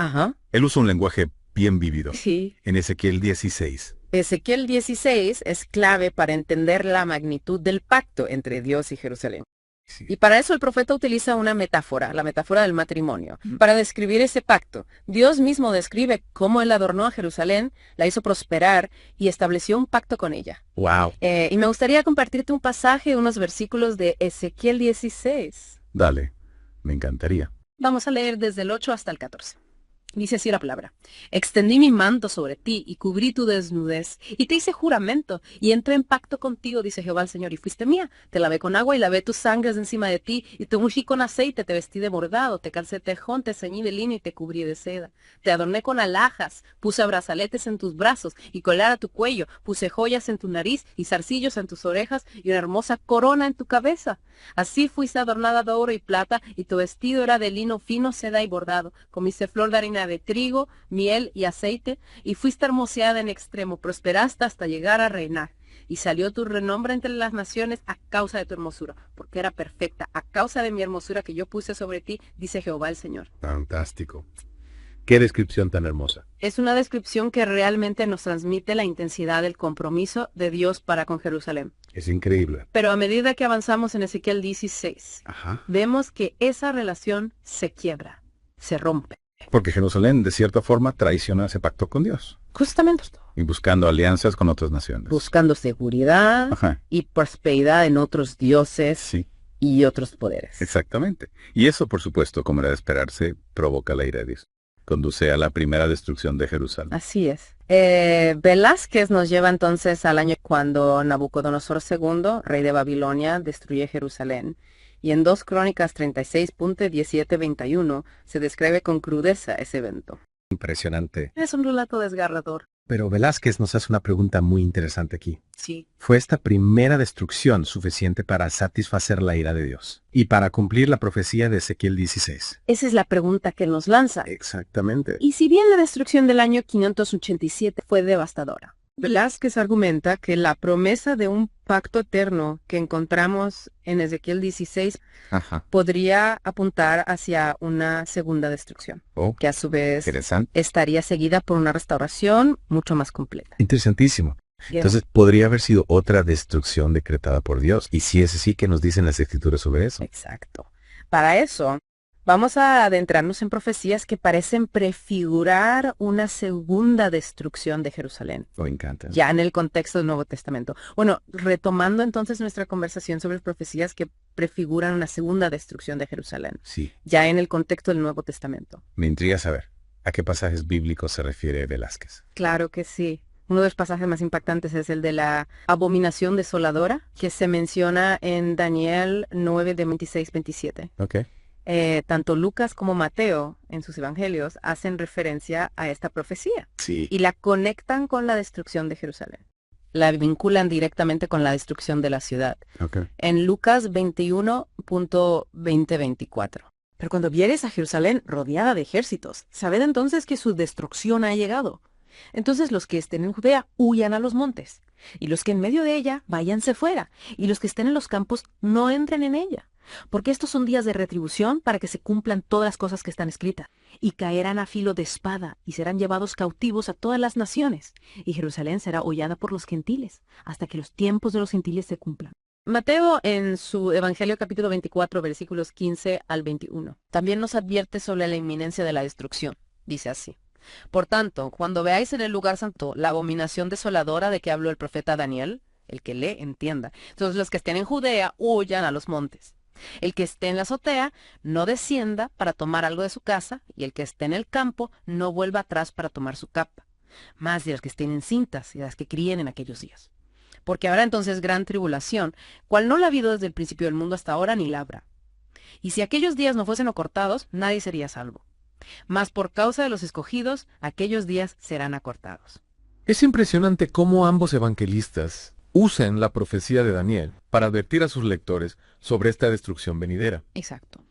S7: él usa un lenguaje bien vívido.
S2: Sí.
S7: En Ezequiel 16.
S2: Ezequiel 16 es clave para entender la magnitud del pacto entre Dios y Jerusalén. Sí. Y para eso el profeta utiliza una metáfora, la metáfora del matrimonio, para describir ese pacto. Dios mismo describe cómo él adornó a Jerusalén, la hizo prosperar y estableció un pacto con ella.
S7: Wow.
S2: Y me gustaría compartirte un pasaje, unos versículos de Ezequiel 16.
S7: Dale, me encantaría.
S2: Vamos a leer desde el 8 hasta el 14. Dice así la palabra: extendí mi manto sobre ti y cubrí tu desnudez y te hice juramento y entré en pacto contigo, dice Jehová el Señor, y fuiste mía. Te lavé con agua y lavé tus sangres encima de ti y te ungí con aceite, te vestí de bordado, te calcé tejón, te ceñí de lino y te cubrí de seda. Te adorné con alhajas, puse brazaletes en tus brazos y colar a tu cuello, puse joyas en tu nariz y zarcillos en tus orejas y una hermosa corona en tu cabeza. Así fuiste adornada de oro y plata y tu vestido era de lino fino, seda y bordado. Comiste flor de harina de trigo, miel y aceite, y fuiste hermoseada en extremo, prosperaste hasta llegar a reinar. Y salió tu renombre entre las naciones a causa de tu hermosura, porque era perfecta, a causa de mi hermosura que yo puse sobre ti, dice Jehová el Señor.
S7: Fantástico. Qué descripción tan hermosa.
S2: Es una descripción que realmente nos transmite la intensidad del compromiso de Dios para con Jerusalén.
S7: Es increíble.
S2: Pero a medida que avanzamos en Ezequiel 16, vemos que esa relación se quiebra, se rompe.
S7: Porque Jerusalén, de cierta forma, traiciona ese pacto con Dios.
S2: Justamente.
S7: Y buscando alianzas con otras naciones.
S2: Buscando seguridad y prosperidad en otros dioses y otros poderes.
S7: Exactamente. Y eso, por supuesto, como era de esperarse, provoca la ira de Dios. Conduce a la primera destrucción de Jerusalén.
S2: Así es. Velázquez nos lleva entonces al año cuando Nabucodonosor II, rey de Babilonia, destruye Jerusalén. Y en 2 Crónicas 36.17-21 se describe con crudeza ese evento.
S10: Impresionante.
S2: Es un relato desgarrador.
S10: Pero Velázquez nos hace una pregunta muy interesante aquí.
S2: Sí.
S10: ¿Fue esta primera destrucción suficiente para satisfacer la ira de Dios y para cumplir la profecía de Ezequiel 16?
S2: Esa es la pregunta que nos lanza.
S10: Exactamente.
S2: Y si bien la destrucción del año 587 fue devastadora, Velázquez argumenta que la promesa de un pacto eterno que encontramos en Ezequiel 16 podría apuntar hacia una segunda destrucción, que a su vez estaría seguida por una restauración mucho más completa.
S7: Interesantísimo. Entonces, ¿podría haber sido otra destrucción decretada por Dios? Y si es así, ¿qué nos dicen las Escrituras sobre eso?
S2: Exacto. Para eso, vamos a adentrarnos en profecías que parecen prefigurar una segunda destrucción de Jerusalén.
S7: Me encanta.
S2: Ya en el contexto del Nuevo Testamento. Bueno, retomando entonces nuestra conversación sobre profecías que prefiguran una segunda destrucción de Jerusalén.
S7: Sí.
S2: Ya en el contexto del Nuevo Testamento.
S7: Me intriga saber, ¿a qué pasajes bíblicos se refiere Velázquez?
S2: Claro que sí. Uno de los pasajes más impactantes es el de la abominación desoladora, que se menciona en Daniel 9 de 26-27.
S7: Ok.
S2: Tanto Lucas como Mateo en sus evangelios hacen referencia a esta profecía y la conectan con la destrucción de Jerusalén. La vinculan directamente con la destrucción de la ciudad. En Lucas 21.20-24. Pero cuando vieres a Jerusalén rodeada de ejércitos, sabed entonces que su destrucción ha llegado. Entonces los que estén en Judea huyan a los montes, y los que en medio de ella váyanse fuera, y los que estén en los campos no entren en ella. Porque estos son días de retribución para que se cumplan todas las cosas que están escritas, y caerán a filo de espada, y serán llevados cautivos a todas las naciones, y Jerusalén será hollada por los gentiles, hasta que los tiempos de los gentiles se cumplan. Mateo, en su Evangelio capítulo 24, versículos 15 al 21, también nos advierte sobre la inminencia de la destrucción. Dice así: Por tanto, cuando veáis en el lugar santo la abominación desoladora de que habló el profeta Daniel, el que lee entienda. Entonces los que estén en Judea huyan a los montes. El que esté en la azotea no descienda para tomar algo de su casa, y el que esté en el campo no vuelva atrás para tomar su capa. Más de las que estén encintas y de las que críen en aquellos días. Porque habrá entonces gran tribulación, cual no la ha habido desde el principio del mundo hasta ahora, ni la habrá. Y si aquellos días no fuesen acortados, nadie sería salvo. Mas por causa de los escogidos, aquellos días serán acortados.
S6: Es impresionante cómo ambos evangelistas usan la profecía de Daniel para advertir a sus lectores sobre esta destrucción venidera.
S2: Exacto.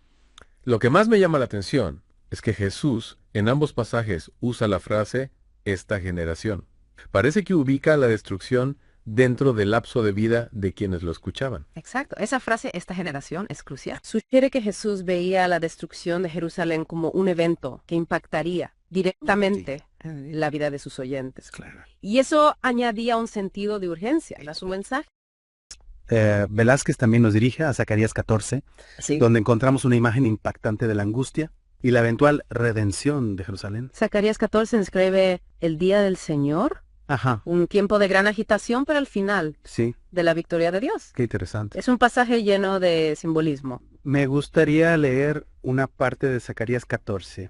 S6: Lo que más me llama la atención es que Jesús en ambos pasajes usa la frase «esta generación». Parece que ubica la destrucción dentro del lapso de vida de quienes lo escuchaban.
S2: Exacto. Esa frase, esta generación, es crucial. Sugiere que Jesús veía la destrucción de Jerusalén como un evento que impactaría directamente la vida de sus oyentes.
S10: Claro.
S2: Y eso añadía un sentido de urgencia a su mensaje.
S10: Velázquez también nos dirige a Zacarías 14, donde encontramos una imagen impactante de la angustia y la eventual redención de Jerusalén.
S2: Zacarías 14 describe el día del Señor.
S10: Ajá.
S2: Un tiempo de gran agitación, pero al final de la victoria de Dios.
S10: Qué interesante.
S2: Es un pasaje lleno de simbolismo.
S10: Me gustaría leer una parte de Zacarías 14.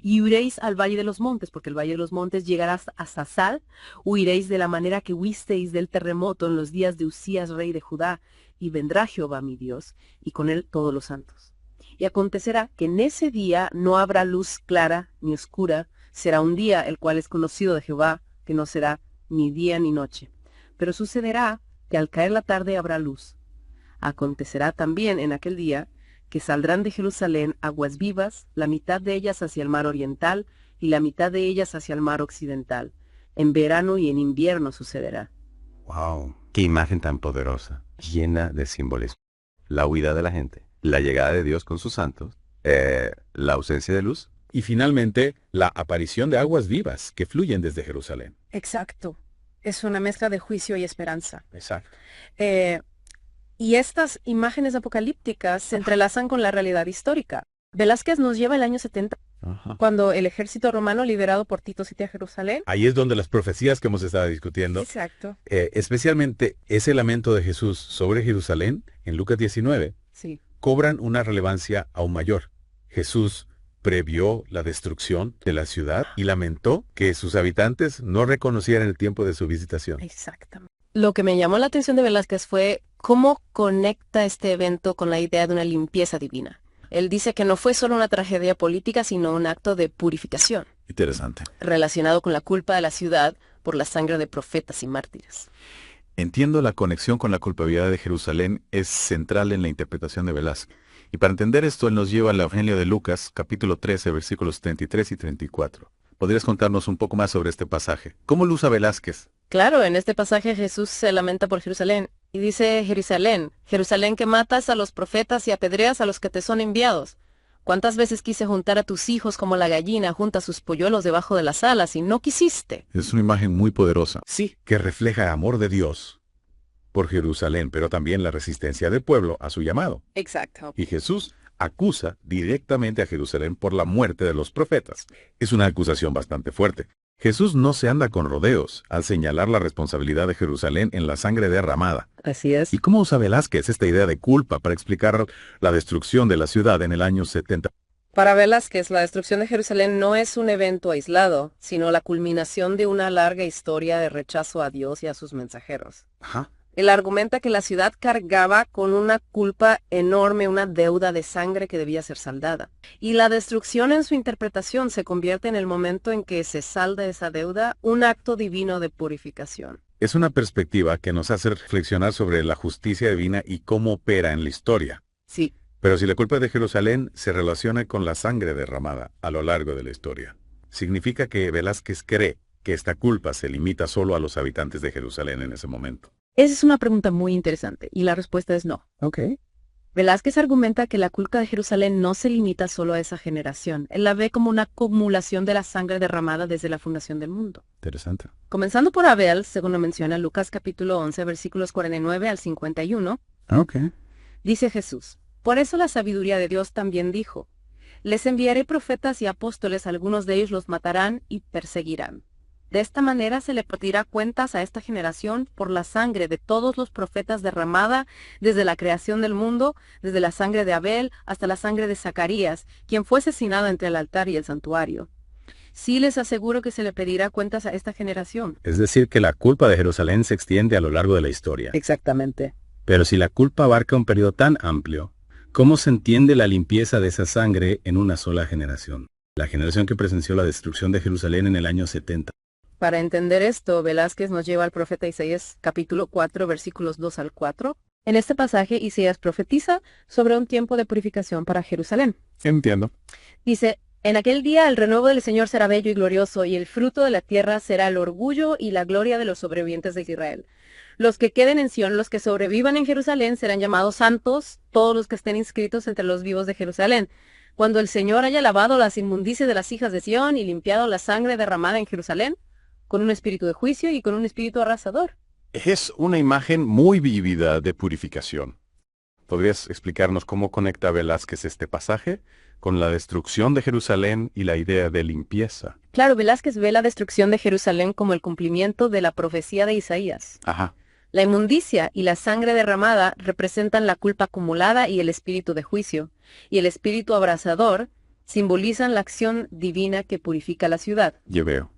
S2: Y huiréis al valle de los montes, porque el valle de los montes llegará hasta Sal. Huiréis de la manera que huisteis del terremoto en los días de Usías, rey de Judá. Y vendrá Jehová mi Dios, y con él todos los santos. Y acontecerá que en ese día no habrá luz clara ni oscura. Será un día el cual es conocido de Jehová, que no será ni día ni noche. Pero sucederá que al caer la tarde habrá luz. Acontecerá también en aquel día que saldrán de Jerusalén aguas vivas, la mitad de ellas hacia el mar oriental y la mitad de ellas hacia el mar occidental. En verano y en invierno sucederá.
S25: ¡Wow! ¡Qué imagen tan poderosa! Llena de simbolismo. La huida de la gente, la llegada de Dios con sus santos, la ausencia de luz.
S6: Y finalmente, la aparición de aguas vivas que fluyen desde Jerusalén.
S2: Exacto. Es una mezcla de juicio y esperanza.
S6: Exacto.
S2: Y estas imágenes apocalípticas se entrelazan con la realidad histórica. Velázquez nos lleva al año 70, cuando el ejército romano liderado por Tito sitía Jerusalén.
S6: Ahí es donde las profecías que hemos estado discutiendo, especialmente ese lamento de Jesús sobre Jerusalén, en Lucas 19, cobran una relevancia aún mayor. Jesús previó la destrucción de la ciudad y lamentó que sus habitantes no reconocieran el tiempo de su visitación.
S2: Exactamente. Lo que me llamó la atención de Velázquez fue cómo conecta este evento con la idea de una limpieza divina. Él dice que no fue solo una tragedia política, sino un acto de purificación.
S7: Interesante.
S2: Relacionado con la culpa de la ciudad por la sangre de profetas y mártires.
S7: Entiendo la conexión con la culpabilidad de Jerusalén es central en la interpretación de Velázquez. Y para entender esto, él nos lleva al Evangelio de Lucas, capítulo 13, versículos 33 y 34. ¿Podrías contarnos un poco más sobre este pasaje? ¿Cómo lo usa Velázquez?
S2: Claro, en este pasaje Jesús se lamenta por Jerusalén. Y dice: Jerusalén, Jerusalén, que matas a los profetas y apedreas a los que te son enviados. ¿Cuántas veces quise juntar a tus hijos como la gallina junta sus polluelos debajo de las alas y no quisiste?
S7: Es una imagen muy poderosa.
S6: Sí, que refleja amor de Dios por Jerusalén, pero también la resistencia del pueblo a su llamado.
S2: Exacto.
S6: Y Jesús acusa directamente a Jerusalén por la muerte de los profetas. Es una acusación bastante fuerte. Jesús no se anda con rodeos al señalar la responsabilidad de Jerusalén en la sangre derramada.
S2: Así es.
S6: ¿Y cómo usa Velázquez esta idea de culpa para explicar la destrucción de la ciudad en el año 70?
S2: Para Velázquez, la destrucción de Jerusalén no es un evento aislado, sino la culminación de una larga historia de rechazo a Dios y a sus mensajeros.
S6: Ajá.
S2: Él argumenta que la ciudad cargaba con una culpa enorme, una deuda de sangre que debía ser saldada. Y la destrucción en su interpretación se convierte en el momento en que se salda esa deuda, un acto divino de purificación.
S6: Es una perspectiva que nos hace reflexionar sobre la justicia divina y cómo opera en la historia.
S2: Sí.
S6: Pero si la culpa de Jerusalén se relaciona con la sangre derramada a lo largo de la historia, significa que Velázquez cree que esta culpa se limita solo a los habitantes de Jerusalén en ese momento.
S2: Esa es una pregunta muy interesante, y la respuesta es no. Velázquez argumenta que la culpa de Jerusalén no se limita solo a esa generación. Él la ve como una acumulación de la sangre derramada desde la fundación del mundo.
S6: Interesante.
S2: Comenzando por Abel, según lo menciona Lucas capítulo 11, versículos 49 al 51, dice Jesús: por eso la sabiduría de Dios también dijo: les enviaré profetas y apóstoles, algunos de ellos los matarán y perseguirán. De esta manera se le pedirá cuentas a esta generación por la sangre de todos los profetas derramada desde la creación del mundo, desde la sangre de Abel hasta la sangre de Zacarías, quien fue asesinado entre el altar y el santuario. Sí les aseguro que se le pedirá cuentas a esta generación.
S4: Es decir, que la culpa de Jerusalén se extiende a lo largo de la historia.
S2: Exactamente.
S4: Pero si la culpa abarca un periodo tan amplio, ¿cómo se entiende la limpieza de esa sangre en una sola generación? La generación que presenció la destrucción de Jerusalén en el año 70.
S2: Para entender esto, Velázquez nos lleva al profeta Isaías capítulo 4, versículos 2 al 4. En este pasaje, Isaías profetiza sobre un tiempo de purificación para Jerusalén.
S6: Entiendo.
S2: Dice: en aquel día el renuevo del Señor será bello y glorioso, y el fruto de la tierra será el orgullo y la gloria de los sobrevivientes de Israel. Los que queden en Sión, los que sobrevivan en Jerusalén, serán llamados santos, todos los que estén inscritos entre los vivos de Jerusalén. Cuando el Señor haya lavado las inmundicias de las hijas de Sión y limpiado la sangre derramada en Jerusalén, con un espíritu de juicio y con un espíritu arrasador.
S6: Es una imagen muy vívida de purificación. ¿Podrías explicarnos cómo conecta Velázquez este pasaje con la destrucción de Jerusalén y la idea de limpieza?
S2: Claro, Velázquez ve la destrucción de Jerusalén como el cumplimiento de la profecía de Isaías. La inmundicia y la sangre derramada representan la culpa acumulada y el espíritu de juicio, y el espíritu abrasador simbolizan la acción divina que purifica la ciudad.
S6: Yo veo.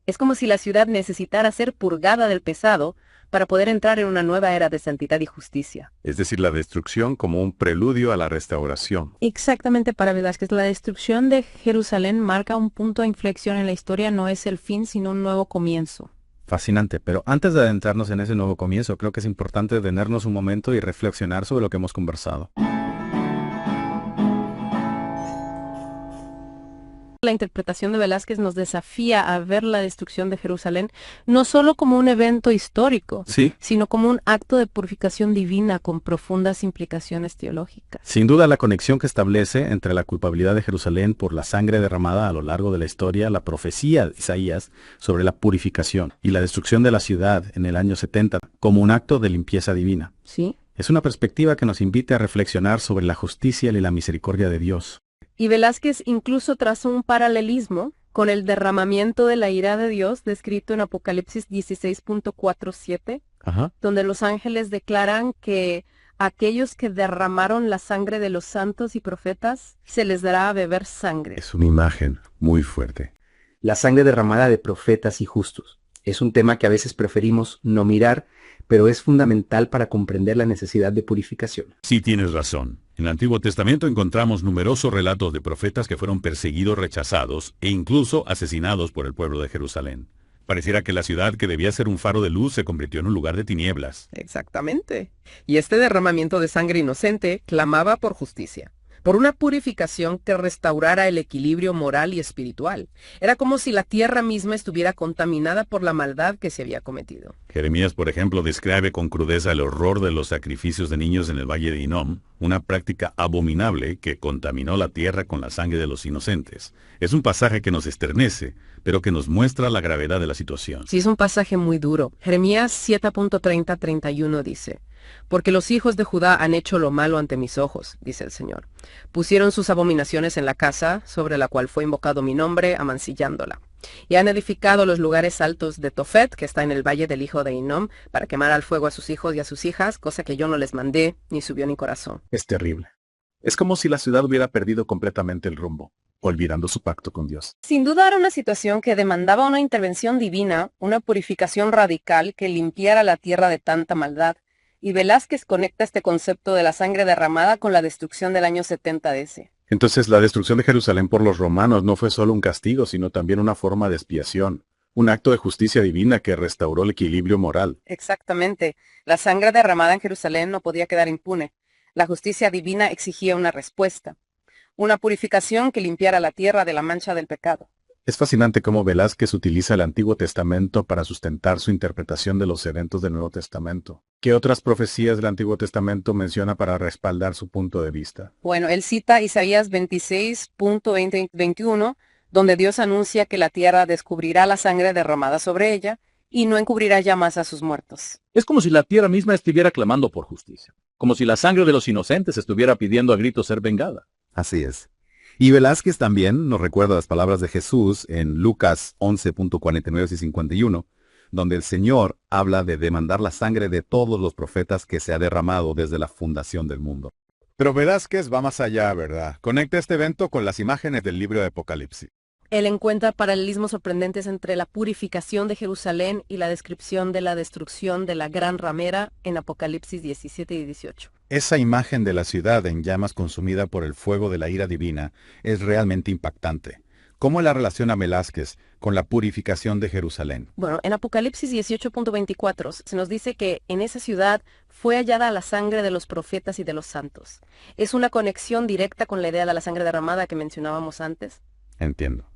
S2: Es como si la ciudad necesitara ser purgada del pesado para poder entrar en una nueva era de santidad y justicia.
S6: Es decir, la destrucción como un preludio a la restauración.
S2: Exactamente, para Velázquez, la destrucción de Jerusalén marca un punto de inflexión en la historia, no es el fin, sino un nuevo comienzo.
S4: Fascinante, pero antes de adentrarnos en ese nuevo comienzo, creo que es importante detenernos un momento y reflexionar sobre lo que hemos conversado.
S2: La interpretación de Velázquez nos desafía a ver la destrucción de Jerusalén no solo como un evento histórico, sino como un acto de purificación divina con profundas implicaciones teológicas.
S4: Sin duda, la conexión que establece entre la culpabilidad de Jerusalén por la sangre derramada a lo largo de la historia, la profecía de Isaías sobre la purificación y la destrucción de la ciudad en el año 70 como un acto de limpieza divina. Es una perspectiva que nos invita a reflexionar sobre la justicia y la misericordia de Dios.
S2: Y Velázquez incluso trazó un paralelismo con el derramamiento de la ira de Dios descrito en Apocalipsis 16.47, donde los ángeles declaran que a aquellos que derramaron la sangre de los santos y profetas se les dará a beber sangre.
S6: Es una imagen muy fuerte.
S12: La sangre derramada de profetas y justos es un tema que a veces preferimos no mirar, pero es fundamental para comprender la necesidad de purificación.
S6: Sí, tienes razón. En el Antiguo Testamento encontramos numerosos relatos de profetas que fueron perseguidos, rechazados e incluso asesinados por el pueblo de Jerusalén. Pareciera que la ciudad que debía ser un faro de luz se convirtió en un lugar de tinieblas.
S2: Exactamente. Y este derramamiento de sangre inocente clamaba por justicia, por una purificación que restaurara el equilibrio moral y espiritual. Era como si la tierra misma estuviera contaminada por la maldad que se había cometido.
S6: Jeremías, por ejemplo, describe con crudeza el horror de los sacrificios de niños en el valle de Hinnom, una práctica abominable que contaminó la tierra con la sangre de los inocentes. Es un pasaje que nos esternece, pero que nos muestra la gravedad de la situación.
S2: Sí, es un pasaje muy duro. Jeremías 7.30-31 dice: porque los hijos de Judá han hecho lo malo ante mis ojos, dice el Señor. Pusieron sus abominaciones en la casa, sobre la cual fue invocado mi nombre, amancillándola. Y han edificado los lugares altos de Tofet, que está en el valle del hijo de Hinnom, para quemar al fuego a sus hijos y a sus hijas, cosa que yo no les mandé, ni subió mi corazón.
S7: Es terrible. Es como si la ciudad hubiera perdido completamente el rumbo, olvidando su pacto con Dios.
S2: Sin duda era una situación que demandaba una intervención divina, una purificación radical que limpiara la tierra de tanta maldad. Y Velázquez conecta este concepto de la sangre derramada con la destrucción del año 70 DC.
S7: Entonces la destrucción de Jerusalén por los romanos no fue solo un castigo, sino también una forma de expiación, un acto de justicia divina que restauró el equilibrio moral.
S2: Exactamente. La sangre derramada en Jerusalén no podía quedar impune. La justicia divina exigía una respuesta, una purificación que limpiara la tierra de la mancha del pecado.
S4: Es fascinante cómo Velázquez utiliza el Antiguo Testamento para sustentar su interpretación de los eventos del Nuevo Testamento. ¿Qué otras profecías del Antiguo Testamento menciona para respaldar su punto de vista?
S2: Bueno, él cita Isaías 26.20-21, donde Dios anuncia que la tierra descubrirá la sangre derramada sobre ella y no encubrirá ya más a sus muertos.
S9: Es como si la tierra misma estuviera clamando por justicia, como si la sangre de los inocentes estuviera pidiendo a gritos ser vengada.
S6: Así es. Y Velázquez también nos recuerda las palabras de Jesús en Lucas 11.49 y 51, donde el Señor habla de demandar la sangre de todos los profetas que se ha derramado desde la fundación del mundo.
S1: Pero Velázquez va más allá, ¿verdad? Conecta este evento con las imágenes del libro de Apocalipsis.
S2: Él encuentra paralelismos sorprendentes entre la purificación de Jerusalén y la descripción de la destrucción de la gran ramera en Apocalipsis 17 y 18.
S6: Esa imagen de la ciudad en llamas consumida por el fuego de la ira divina es realmente impactante. ¿Cómo la relaciona Velázquez con la purificación de Jerusalén?
S2: Bueno, en Apocalipsis 18.24 se nos dice que en esa ciudad fue hallada la sangre de los profetas y de los santos. Es una conexión directa con la idea de la sangre derramada que mencionábamos antes.
S6: Entiendo.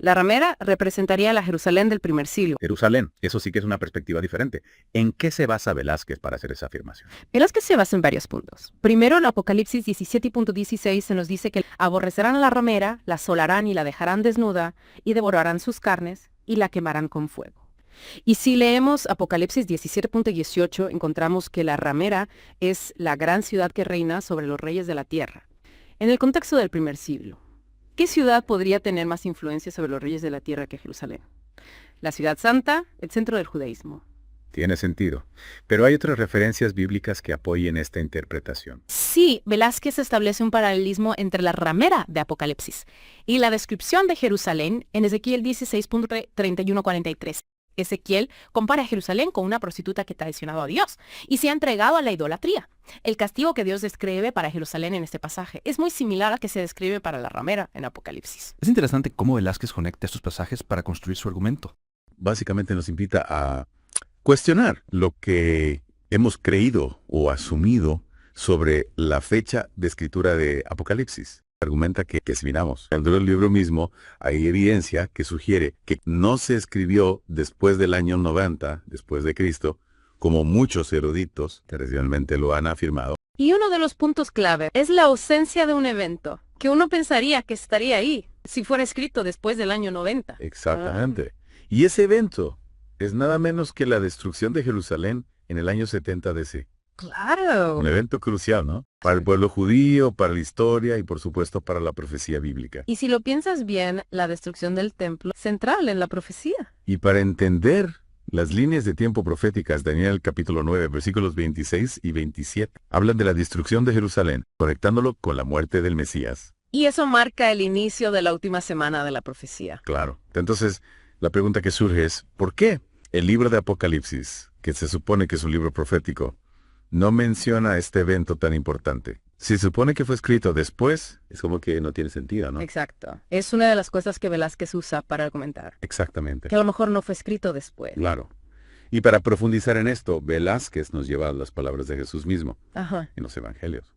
S2: La ramera representaría la Jerusalén del primer siglo.
S6: Jerusalén, eso sí que es una perspectiva diferente. ¿En qué se basa Velázquez para hacer esa afirmación?
S2: Velázquez se basa en varios puntos. Primero, en Apocalipsis 17.16 se nos dice que aborrecerán a la ramera, la asolarán y la dejarán desnuda, y devorarán sus carnes, y la quemarán con fuego. Y si leemos Apocalipsis 17.18, encontramos que la ramera es la gran ciudad que reina sobre los reyes de la tierra. En el contexto del primer siglo, ¿qué ciudad podría tener más influencia sobre los reyes de la tierra que Jerusalén? La ciudad santa, el centro del judaísmo.
S6: Tiene sentido. Pero hay otras referencias bíblicas que apoyen esta interpretación.
S24: Sí, Velázquez establece un paralelismo entre la ramera de Apocalipsis y la descripción de Jerusalén en Ezequiel 16.31-43. Ezequiel compara a Jerusalén con una prostituta que ha traicionado a Dios y se ha entregado a la idolatría. El castigo que Dios describe para Jerusalén en este pasaje es muy similar al que se describe para la ramera en Apocalipsis.
S12: Es interesante cómo Velázquez conecta estos pasajes para construir su argumento.
S6: Básicamente nos invita a cuestionar lo que hemos creído o asumido sobre la fecha de escritura de Apocalipsis. Argumenta que si miramos dentro del libro mismo, hay evidencia que sugiere que no se escribió después del año 90, después de Cristo, como muchos eruditos tradicionalmente lo han afirmado.
S2: Y uno de los puntos clave es la ausencia de un evento, que uno pensaría que estaría ahí, si fuera escrito después del año 90.
S6: Exactamente. Y ese evento es nada menos que la destrucción de Jerusalén en el año 70 DC.
S2: ¡Claro!
S6: Un evento crucial, ¿no? Para el pueblo judío, para la historia y por supuesto para la profecía bíblica.
S2: Y si lo piensas bien, la destrucción del templo central en la profecía.
S6: Y para entender las líneas de tiempo proféticas, Daniel capítulo 9, versículos 26 y 27, hablan de la destrucción de Jerusalén, conectándolo con la muerte del Mesías.
S2: Y eso marca el inicio de la última semana de la profecía.
S6: Claro. Entonces, la pregunta que surge es, ¿por qué el libro de Apocalipsis, que se supone que es un libro profético, no menciona este evento tan importante? Si se supone que fue escrito después, es como que no tiene sentido, ¿no?
S2: Exacto. Es una de las cosas que Velázquez usa para argumentar.
S6: Exactamente.
S2: Que a lo mejor no fue escrito después.
S6: Claro. Y para profundizar en esto, Velázquez nos lleva a las palabras de Jesús mismo.
S2: Ajá.
S6: En los evangelios.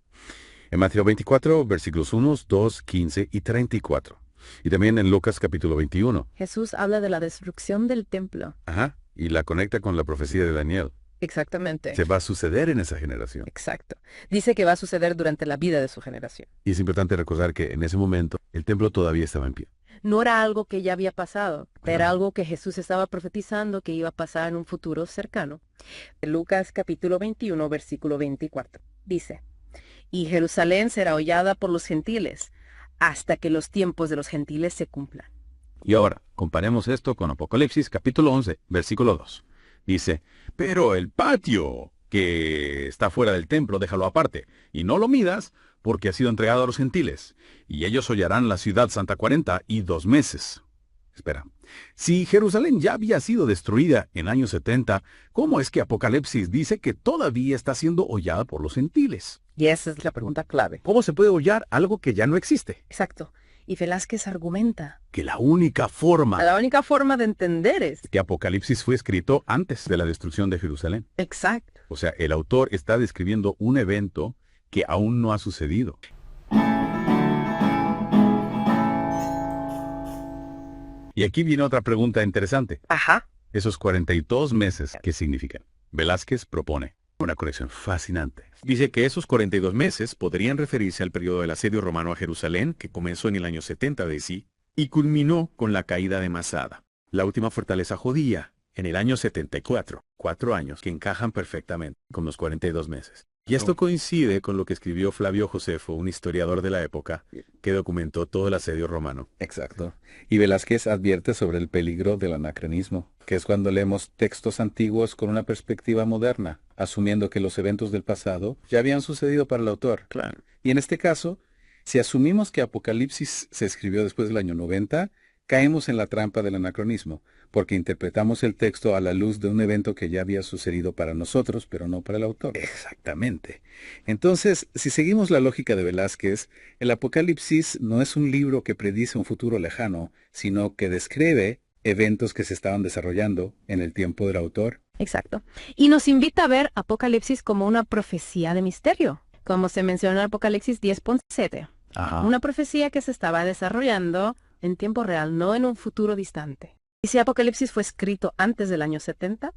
S6: En Mateo 24, versículos 1, 2, 15 y 34. Y también en Lucas capítulo 21.
S2: Jesús habla de la destrucción del templo.
S6: Ajá. Y la conecta con la profecía de Daniel.
S2: Exactamente.
S6: Se va a suceder en esa generación.
S2: Exacto. Dice que va a suceder durante la vida de su generación.
S6: Y es importante recordar que en ese momento el templo todavía estaba en pie.
S2: No era algo que ya había pasado, era algo que Jesús estaba profetizando que iba a pasar en un futuro cercano. Lucas capítulo 21, versículo 24. Dice, y Jerusalén será hollada por los gentiles, hasta que los tiempos de los gentiles se cumplan.
S9: Y ahora, comparemos esto con Apocalipsis capítulo 11, versículo 2. Dice, pero el patio que está fuera del templo, déjalo aparte, y no lo midas, porque ha sido entregado a los gentiles, y ellos hollarán la ciudad santa 42 meses. Espera, si Jerusalén ya había sido destruida en año 70, ¿cómo es que Apocalipsis dice que todavía está siendo hollada por los gentiles?
S2: Y esa es la pregunta clave.
S6: ¿Cómo se puede hollar algo que ya no existe?
S2: Exacto. Y Velázquez argumenta
S6: que la única forma
S2: de entender es
S6: que Apocalipsis fue escrito antes de la destrucción de Jerusalén.
S2: Exacto.
S6: O sea, el autor está describiendo un evento
S9: que aún no ha sucedido. Y aquí viene otra pregunta interesante.
S2: Ajá.
S9: Esos 42 meses, ¿qué significan? Velázquez propone una conexión fascinante. Dice que esos 42 meses podrían referirse al periodo del asedio romano a Jerusalén, que comenzó en el año 70 de y culminó con la caída de Masada, la última fortaleza judía, en el año 74. 4 años que encajan perfectamente con los 42 meses. Y esto coincide con lo que escribió Flavio Josefo, un historiador de la época, que documentó todo el asedio romano.
S4: Exacto. Y Velázquez advierte sobre el peligro del anacronismo, que es cuando leemos textos antiguos con una perspectiva moderna, asumiendo que los eventos del pasado ya habían sucedido para el autor.
S9: Claro.
S4: Y en este caso, si asumimos que Apocalipsis se escribió después del año 90, caemos en la trampa del anacronismo, porque interpretamos el texto a la luz de un evento que ya había sucedido para nosotros, pero no para el autor. Exactamente. Entonces, si seguimos la lógica de Velázquez, el Apocalipsis no es un libro que predice un futuro lejano, sino que describe eventos que se estaban desarrollando en el tiempo del autor.
S2: Exacto. Y nos invita a ver Apocalipsis como una profecía de misterio, como se menciona en Apocalipsis 10.7. Una profecía que se estaba desarrollando en tiempo real, no en un futuro distante. Y si Apocalipsis fue escrito antes del año 70,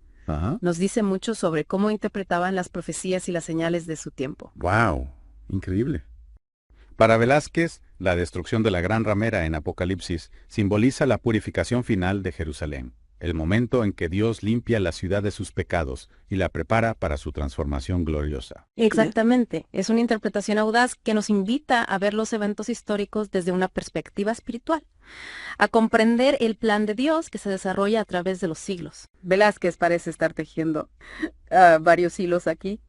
S2: nos dice mucho sobre cómo interpretaban las profecías y las señales de su tiempo.
S9: ¡Wow! Increíble.
S4: Para Velázquez, la destrucción de la gran ramera en Apocalipsis simboliza la purificación final de Jerusalén, el momento en que Dios limpia la ciudad de sus pecados y la prepara para su transformación gloriosa.
S2: Exactamente. Es una interpretación audaz que nos invita a ver los eventos históricos desde una perspectiva espiritual, a comprender el plan de Dios que se desarrolla a través de los siglos. Velázquez parece estar tejiendo varios hilos aquí.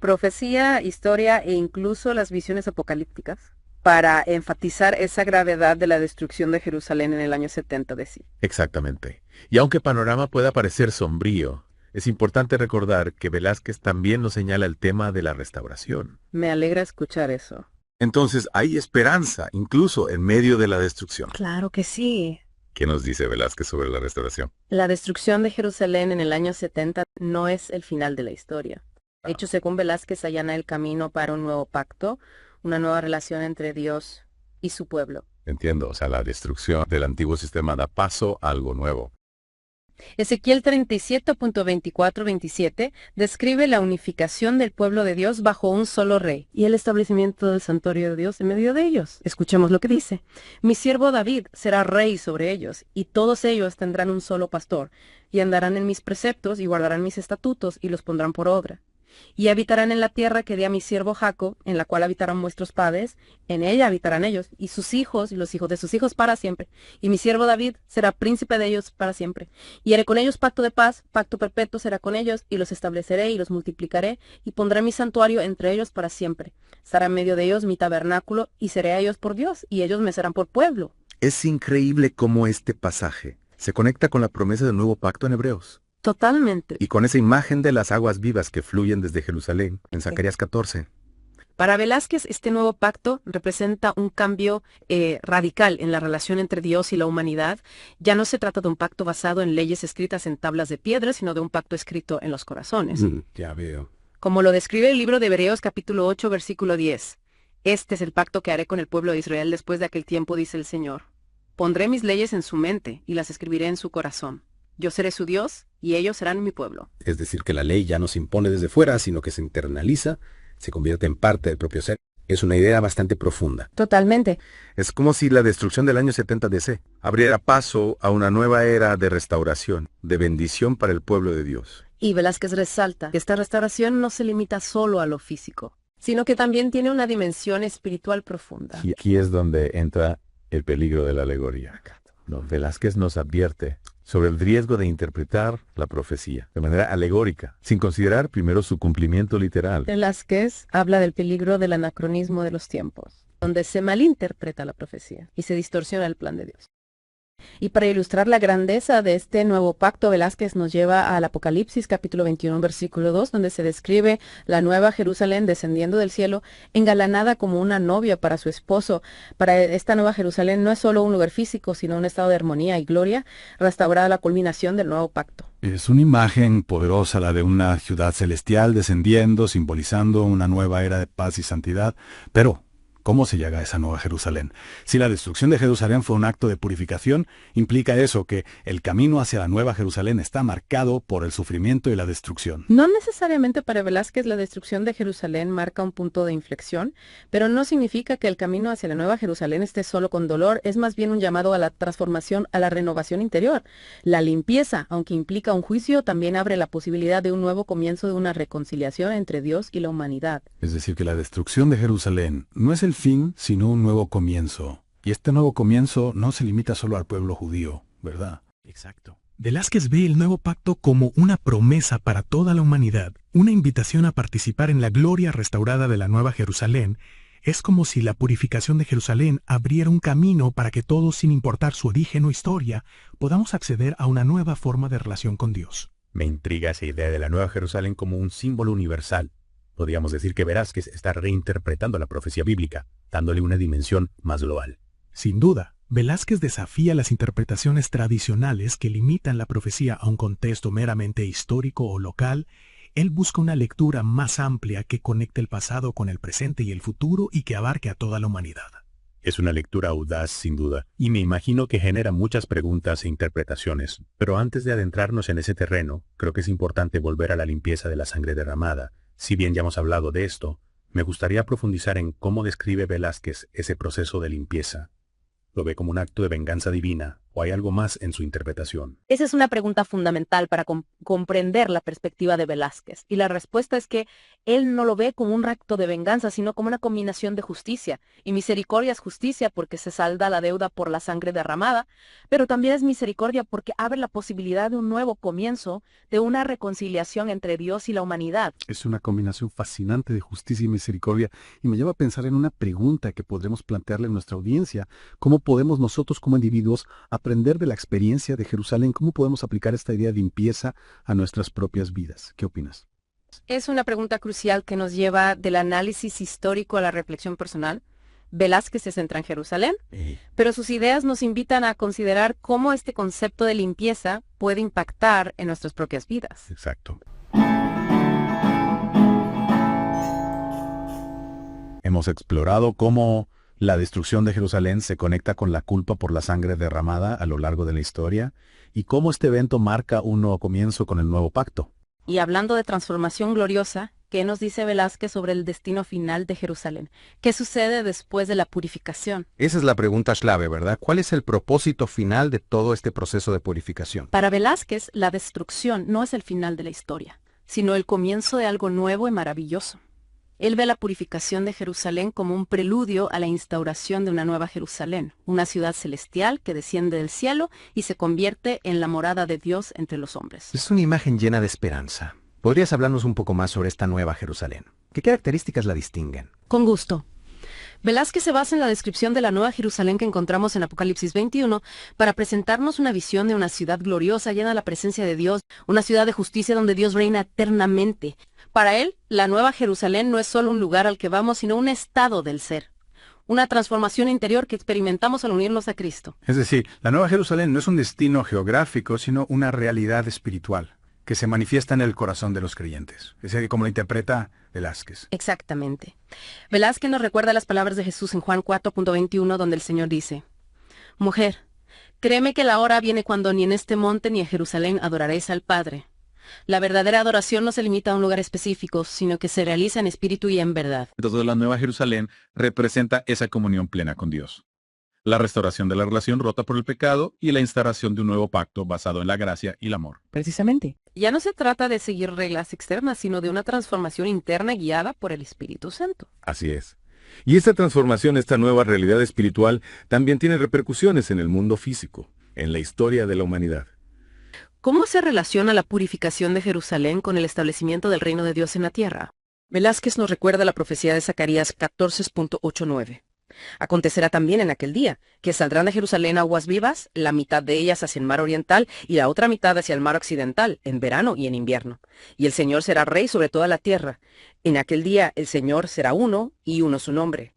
S2: Profecía, historia e incluso las visiones apocalípticas para enfatizar esa gravedad de la destrucción de Jerusalén en el año 70 de
S6: Exactamente. Y aunque el panorama pueda parecer sombrío, es importante recordar que Velázquez también nos señala el tema de la restauración.
S2: Me alegra escuchar eso.
S6: Entonces hay esperanza, incluso en medio de la destrucción.
S2: Claro que sí.
S6: ¿Qué nos dice Velázquez sobre la restauración?
S2: La destrucción de Jerusalén en el año 70 no es el final de la historia. De hecho, según Velázquez, allana el camino para un nuevo pacto, una nueva relación entre Dios y su pueblo.
S6: Entiendo, o sea, la destrucción del antiguo sistema da paso a algo nuevo.
S2: Ezequiel 37.24-27 describe la unificación del pueblo de Dios bajo un solo rey y el establecimiento del santuario de Dios en medio de ellos. Escuchemos lo que dice. Mi siervo David será rey sobre ellos, y todos ellos tendrán un solo pastor, y andarán en mis preceptos y guardarán mis estatutos y los pondrán por obra. Y habitarán en la tierra que di a mi siervo Jacob, en la cual habitarán vuestros padres, en ella habitarán ellos, y sus hijos, y los hijos de sus hijos para siempre. Y mi siervo David será príncipe de ellos para siempre. Y haré con ellos pacto de paz, pacto perpetuo será con ellos, y los estableceré y los multiplicaré, y pondré mi santuario entre ellos para siempre. Estará en medio de ellos mi tabernáculo, y seré a ellos por Dios, y ellos me serán por pueblo.
S6: Es increíble cómo este pasaje se conecta con la promesa del nuevo pacto en Hebreos.
S2: Totalmente.
S6: Y con esa imagen de las aguas vivas que fluyen desde Jerusalén, en Zacarías 14.
S2: Para Velázquez, este nuevo pacto representa un cambio radical en la relación entre Dios y la humanidad. Ya no se trata de un pacto basado en leyes escritas en tablas de piedra, sino de un pacto escrito en los corazones.
S6: Ya veo.
S2: Como lo describe el libro de Hebreos capítulo 8, versículo 10. Este es el pacto que haré con el pueblo de Israel después de aquel tiempo, dice el Señor. Pondré mis leyes en su mente y las escribiré en su corazón. Yo seré su Dios, y ellos serán mi pueblo.
S12: Es decir, que la ley ya no se impone desde fuera, sino que se internaliza, se convierte en parte del propio ser. Es una idea bastante profunda.
S2: Totalmente.
S6: Es como si la destrucción del año 70 DC abriera paso a una nueva era de restauración, de bendición para el pueblo de Dios.
S2: Y Velázquez resalta que esta restauración no se limita solo a lo físico, sino que también tiene una dimensión espiritual profunda.
S6: Y aquí es donde entra el peligro de la alegoría. Velázquez nos advierte sobre el riesgo de interpretar la profecía de manera alegórica, sin considerar primero su cumplimiento literal.
S2: Velázquez habla del peligro del anacronismo de los tiempos, donde se malinterpreta la profecía y se distorsiona el plan de Dios. Y para ilustrar la grandeza de este nuevo pacto, Velázquez nos lleva al Apocalipsis capítulo 21, versículo 2, donde se describe la nueva Jerusalén descendiendo del cielo, engalanada como una novia para su esposo. Para esta nueva Jerusalén no es solo un lugar físico, sino un estado de armonía y gloria, restaurada la culminación del nuevo pacto.
S7: Es una imagen poderosa la de una ciudad celestial descendiendo, simbolizando una nueva era de paz y santidad, pero ¿cómo se llega a esa nueva Jerusalén? Si la destrucción de Jerusalén fue un acto de purificación, implica eso que el camino hacia la nueva Jerusalén está marcado por el sufrimiento y la destrucción.
S2: No necesariamente para Velázquez la destrucción de Jerusalén marca un punto de inflexión, pero no significa que el camino hacia la nueva Jerusalén esté solo con dolor, es más bien un llamado a la transformación, a la renovación interior. La limpieza, aunque implica un juicio, también abre la posibilidad de un nuevo comienzo de una reconciliación entre Dios y la humanidad.
S7: Es decir, que la destrucción de Jerusalén no es el fin, sino un nuevo comienzo. Y este nuevo comienzo no se limita solo al pueblo judío, ¿verdad?
S5: Exacto. Velázquez ve el nuevo pacto como una promesa para toda la humanidad, una invitación a participar en la gloria restaurada de la nueva Jerusalén. Es como si la purificación de Jerusalén abriera un camino para que todos, sin importar su origen o historia, podamos acceder a una nueva forma de relación con Dios.
S6: Me intriga esa idea de la nueva Jerusalén como un símbolo universal. Podríamos decir que Velázquez está reinterpretando la profecía bíblica, dándole una dimensión más global.
S5: Sin duda, Velázquez desafía las interpretaciones tradicionales que limitan la profecía a un contexto meramente histórico o local. Él busca una lectura más amplia que conecte el pasado con el presente y el futuro y que abarque a toda la humanidad.
S6: Es una lectura audaz, sin duda, y me imagino que genera muchas preguntas e interpretaciones. Pero antes de adentrarnos en ese terreno, creo que es importante volver a la limpieza de la sangre derramada. Si bien ya hemos hablado de esto, me gustaría profundizar en cómo describe Velázquez ese proceso de limpieza. ¿Lo ve como un acto de venganza divina o hay algo más en su interpretación?
S2: Esa es una pregunta fundamental para comprender la perspectiva de Velázquez. Y la respuesta es que él no lo ve como un acto de venganza, sino como una combinación de justicia. Y misericordia es justicia porque se salda la deuda por la sangre derramada, pero también es misericordia porque abre la posibilidad de un nuevo comienzo, de una reconciliación entre Dios y la humanidad.
S4: Es una combinación fascinante de justicia y misericordia y me lleva a pensar en una pregunta que podremos plantearle a nuestra audiencia. ¿Cómo podemos nosotros como individuos aprender de la experiencia de Jerusalén? ¿Cómo podemos aplicar esta idea de limpieza a nuestras propias vidas? ¿Qué opinas?
S2: Es una pregunta crucial que nos lleva del análisis histórico a la reflexión personal. Velázquez se centra en Jerusalén, pero sus ideas nos invitan a considerar cómo este concepto de limpieza puede impactar en nuestras propias vidas.
S6: Exacto.
S7: Hemos explorado cómo la destrucción de Jerusalén se conecta con la culpa por la sangre derramada a lo largo de la historia y cómo este evento marca un nuevo comienzo con el nuevo pacto.
S2: Y hablando de transformación gloriosa, ¿qué nos dice Velázquez sobre el destino final de Jerusalén? ¿Qué sucede después de la purificación?
S12: Esa es la pregunta clave, ¿verdad? ¿Cuál es el propósito final de todo este proceso de purificación?
S2: Para Velázquez, la destrucción no es el final de la historia, sino el comienzo de algo nuevo y maravilloso. Él ve la purificación de Jerusalén como un preludio a la instauración de una nueva Jerusalén, una ciudad celestial que desciende del cielo y se convierte en la morada de Dios entre los hombres.
S12: Es una imagen llena de esperanza. ¿Podrías hablarnos un poco más sobre esta nueva Jerusalén? ¿Qué características la distinguen?
S2: Con gusto. Velázquez se basa en la descripción de la nueva Jerusalén que encontramos en Apocalipsis 21 para presentarnos una visión de una ciudad gloriosa llena de la presencia de Dios, una ciudad de justicia donde Dios reina eternamente. Para él, la nueva Jerusalén no es solo un lugar al que vamos, sino un estado del ser. Una transformación interior que experimentamos al unirnos a Cristo.
S11: Es decir, la Nueva Jerusalén no es un destino geográfico, sino una realidad espiritual que se manifiesta en el corazón de los creyentes. Es decir, como lo interpreta Velázquez.
S2: Exactamente. Velázquez nos recuerda las palabras de Jesús en Juan 4.21, donde el Señor dice: Mujer, créeme que la hora viene cuando ni en este monte ni en Jerusalén adoraréis al Padre. La verdadera adoración no se limita a un lugar específico, sino que se realiza en espíritu y en verdad.
S9: Entonces la Nueva Jerusalén representa esa comunión plena con Dios. La restauración de la relación rota por el pecado y la instauración de un nuevo pacto basado en la gracia y el amor.
S2: Precisamente. Ya no se trata de seguir reglas externas, sino de una transformación interna guiada por el Espíritu Santo.
S6: Así es. Y esta transformación, esta nueva realidad espiritual, también tiene repercusiones en el mundo físico, en la historia de la humanidad.
S2: ¿Cómo se relaciona la purificación de Jerusalén con el establecimiento del reino de Dios en la tierra? Velázquez nos recuerda la profecía de Zacarías 14.8-9. Acontecerá también en aquel día, que saldrán de Jerusalén aguas vivas, la mitad de ellas hacia el mar oriental y la otra mitad hacia el mar occidental, en verano y en invierno. Y el Señor será rey sobre toda la tierra. En aquel día el Señor será uno y uno su nombre.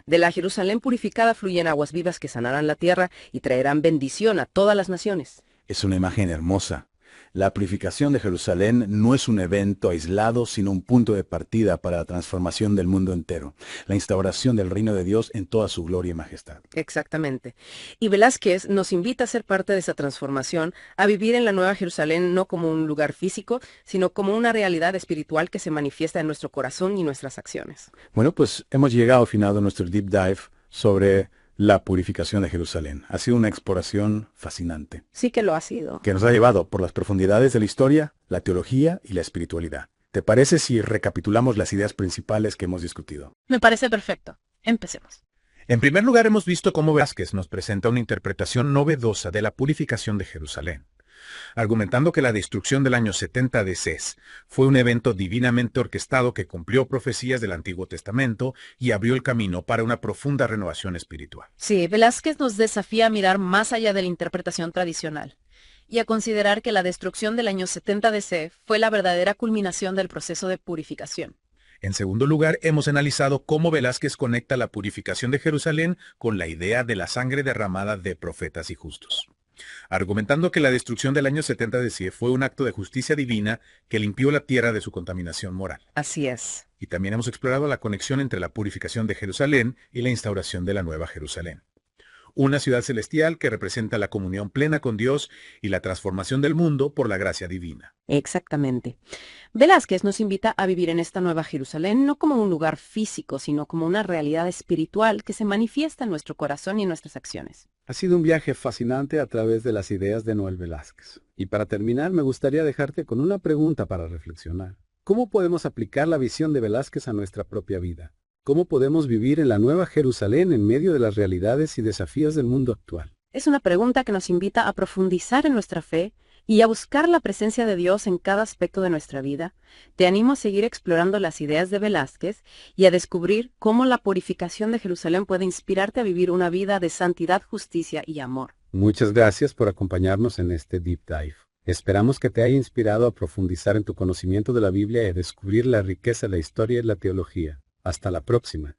S2: De la Jerusalén purificada fluyen aguas vivas que sanarán la tierra y traerán bendición a todas las naciones.
S4: Es una imagen hermosa. La purificación de Jerusalén no es un evento aislado, sino un punto de partida para la transformación del mundo entero, la instauración del reino de Dios en toda su gloria y majestad.
S2: Exactamente. Y Velázquez nos invita a ser parte de esa transformación, a vivir en la Nueva Jerusalén no como un lugar físico, sino como una realidad espiritual que se manifiesta en nuestro corazón y nuestras acciones.
S4: Bueno, pues hemos llegado al final de nuestro deep dive sobre la purificación de Jerusalén. Ha sido una exploración fascinante.
S2: Sí que lo ha sido.
S4: Que nos ha llevado por las profundidades de la historia, la teología y la espiritualidad. ¿Te parece si recapitulamos las ideas principales que hemos discutido?
S24: Me parece perfecto. Empecemos.
S15: En primer lugar, hemos visto cómo Velázquez nos presenta una interpretación novedosa de la purificación de Jerusalén, argumentando que la destrucción del año 70 DC fue un evento divinamente orquestado que cumplió profecías del Antiguo Testamento y abrió el camino para una profunda renovación espiritual.
S24: Sí, Velázquez nos desafía a mirar más allá de la interpretación tradicional y a considerar que la destrucción del año 70 DC fue la verdadera culminación del proceso de purificación.
S15: En segundo lugar, hemos analizado cómo Velázquez conecta la purificación de Jerusalén con la idea de la sangre derramada de profetas y justos, argumentando que la destrucción del año 70 DC fue un acto de justicia divina que limpió la tierra de su contaminación moral.
S2: Así es.
S15: Y también hemos explorado la conexión entre la purificación de Jerusalén y la instauración de la Nueva Jerusalén, una ciudad celestial que representa la comunión plena con Dios y la transformación del mundo por la gracia divina.
S2: Exactamente. Velázquez nos invita a vivir en esta Nueva Jerusalén no como un lugar físico, sino como una realidad espiritual que se manifiesta en nuestro corazón y en nuestras acciones.
S10: Ha sido un viaje fascinante a través de las ideas de Noel Velázquez. Y para terminar, me gustaría dejarte con una pregunta para reflexionar. ¿Cómo podemos aplicar la visión de Velázquez a nuestra propia vida? ¿Cómo podemos vivir en la Nueva Jerusalén en medio de las realidades y desafíos del mundo actual?
S2: Es una pregunta que nos invita a profundizar en nuestra fe y a buscar la presencia de Dios en cada aspecto de nuestra vida. Te animo a seguir explorando las ideas de Velázquez y a descubrir cómo la purificación de Jerusalén puede inspirarte a vivir una vida de santidad, justicia y amor.
S10: Muchas gracias por acompañarnos en este Deep Dive. Esperamos que te haya inspirado a profundizar en tu conocimiento de la Biblia y a descubrir la riqueza de la historia y la teología. Hasta la próxima.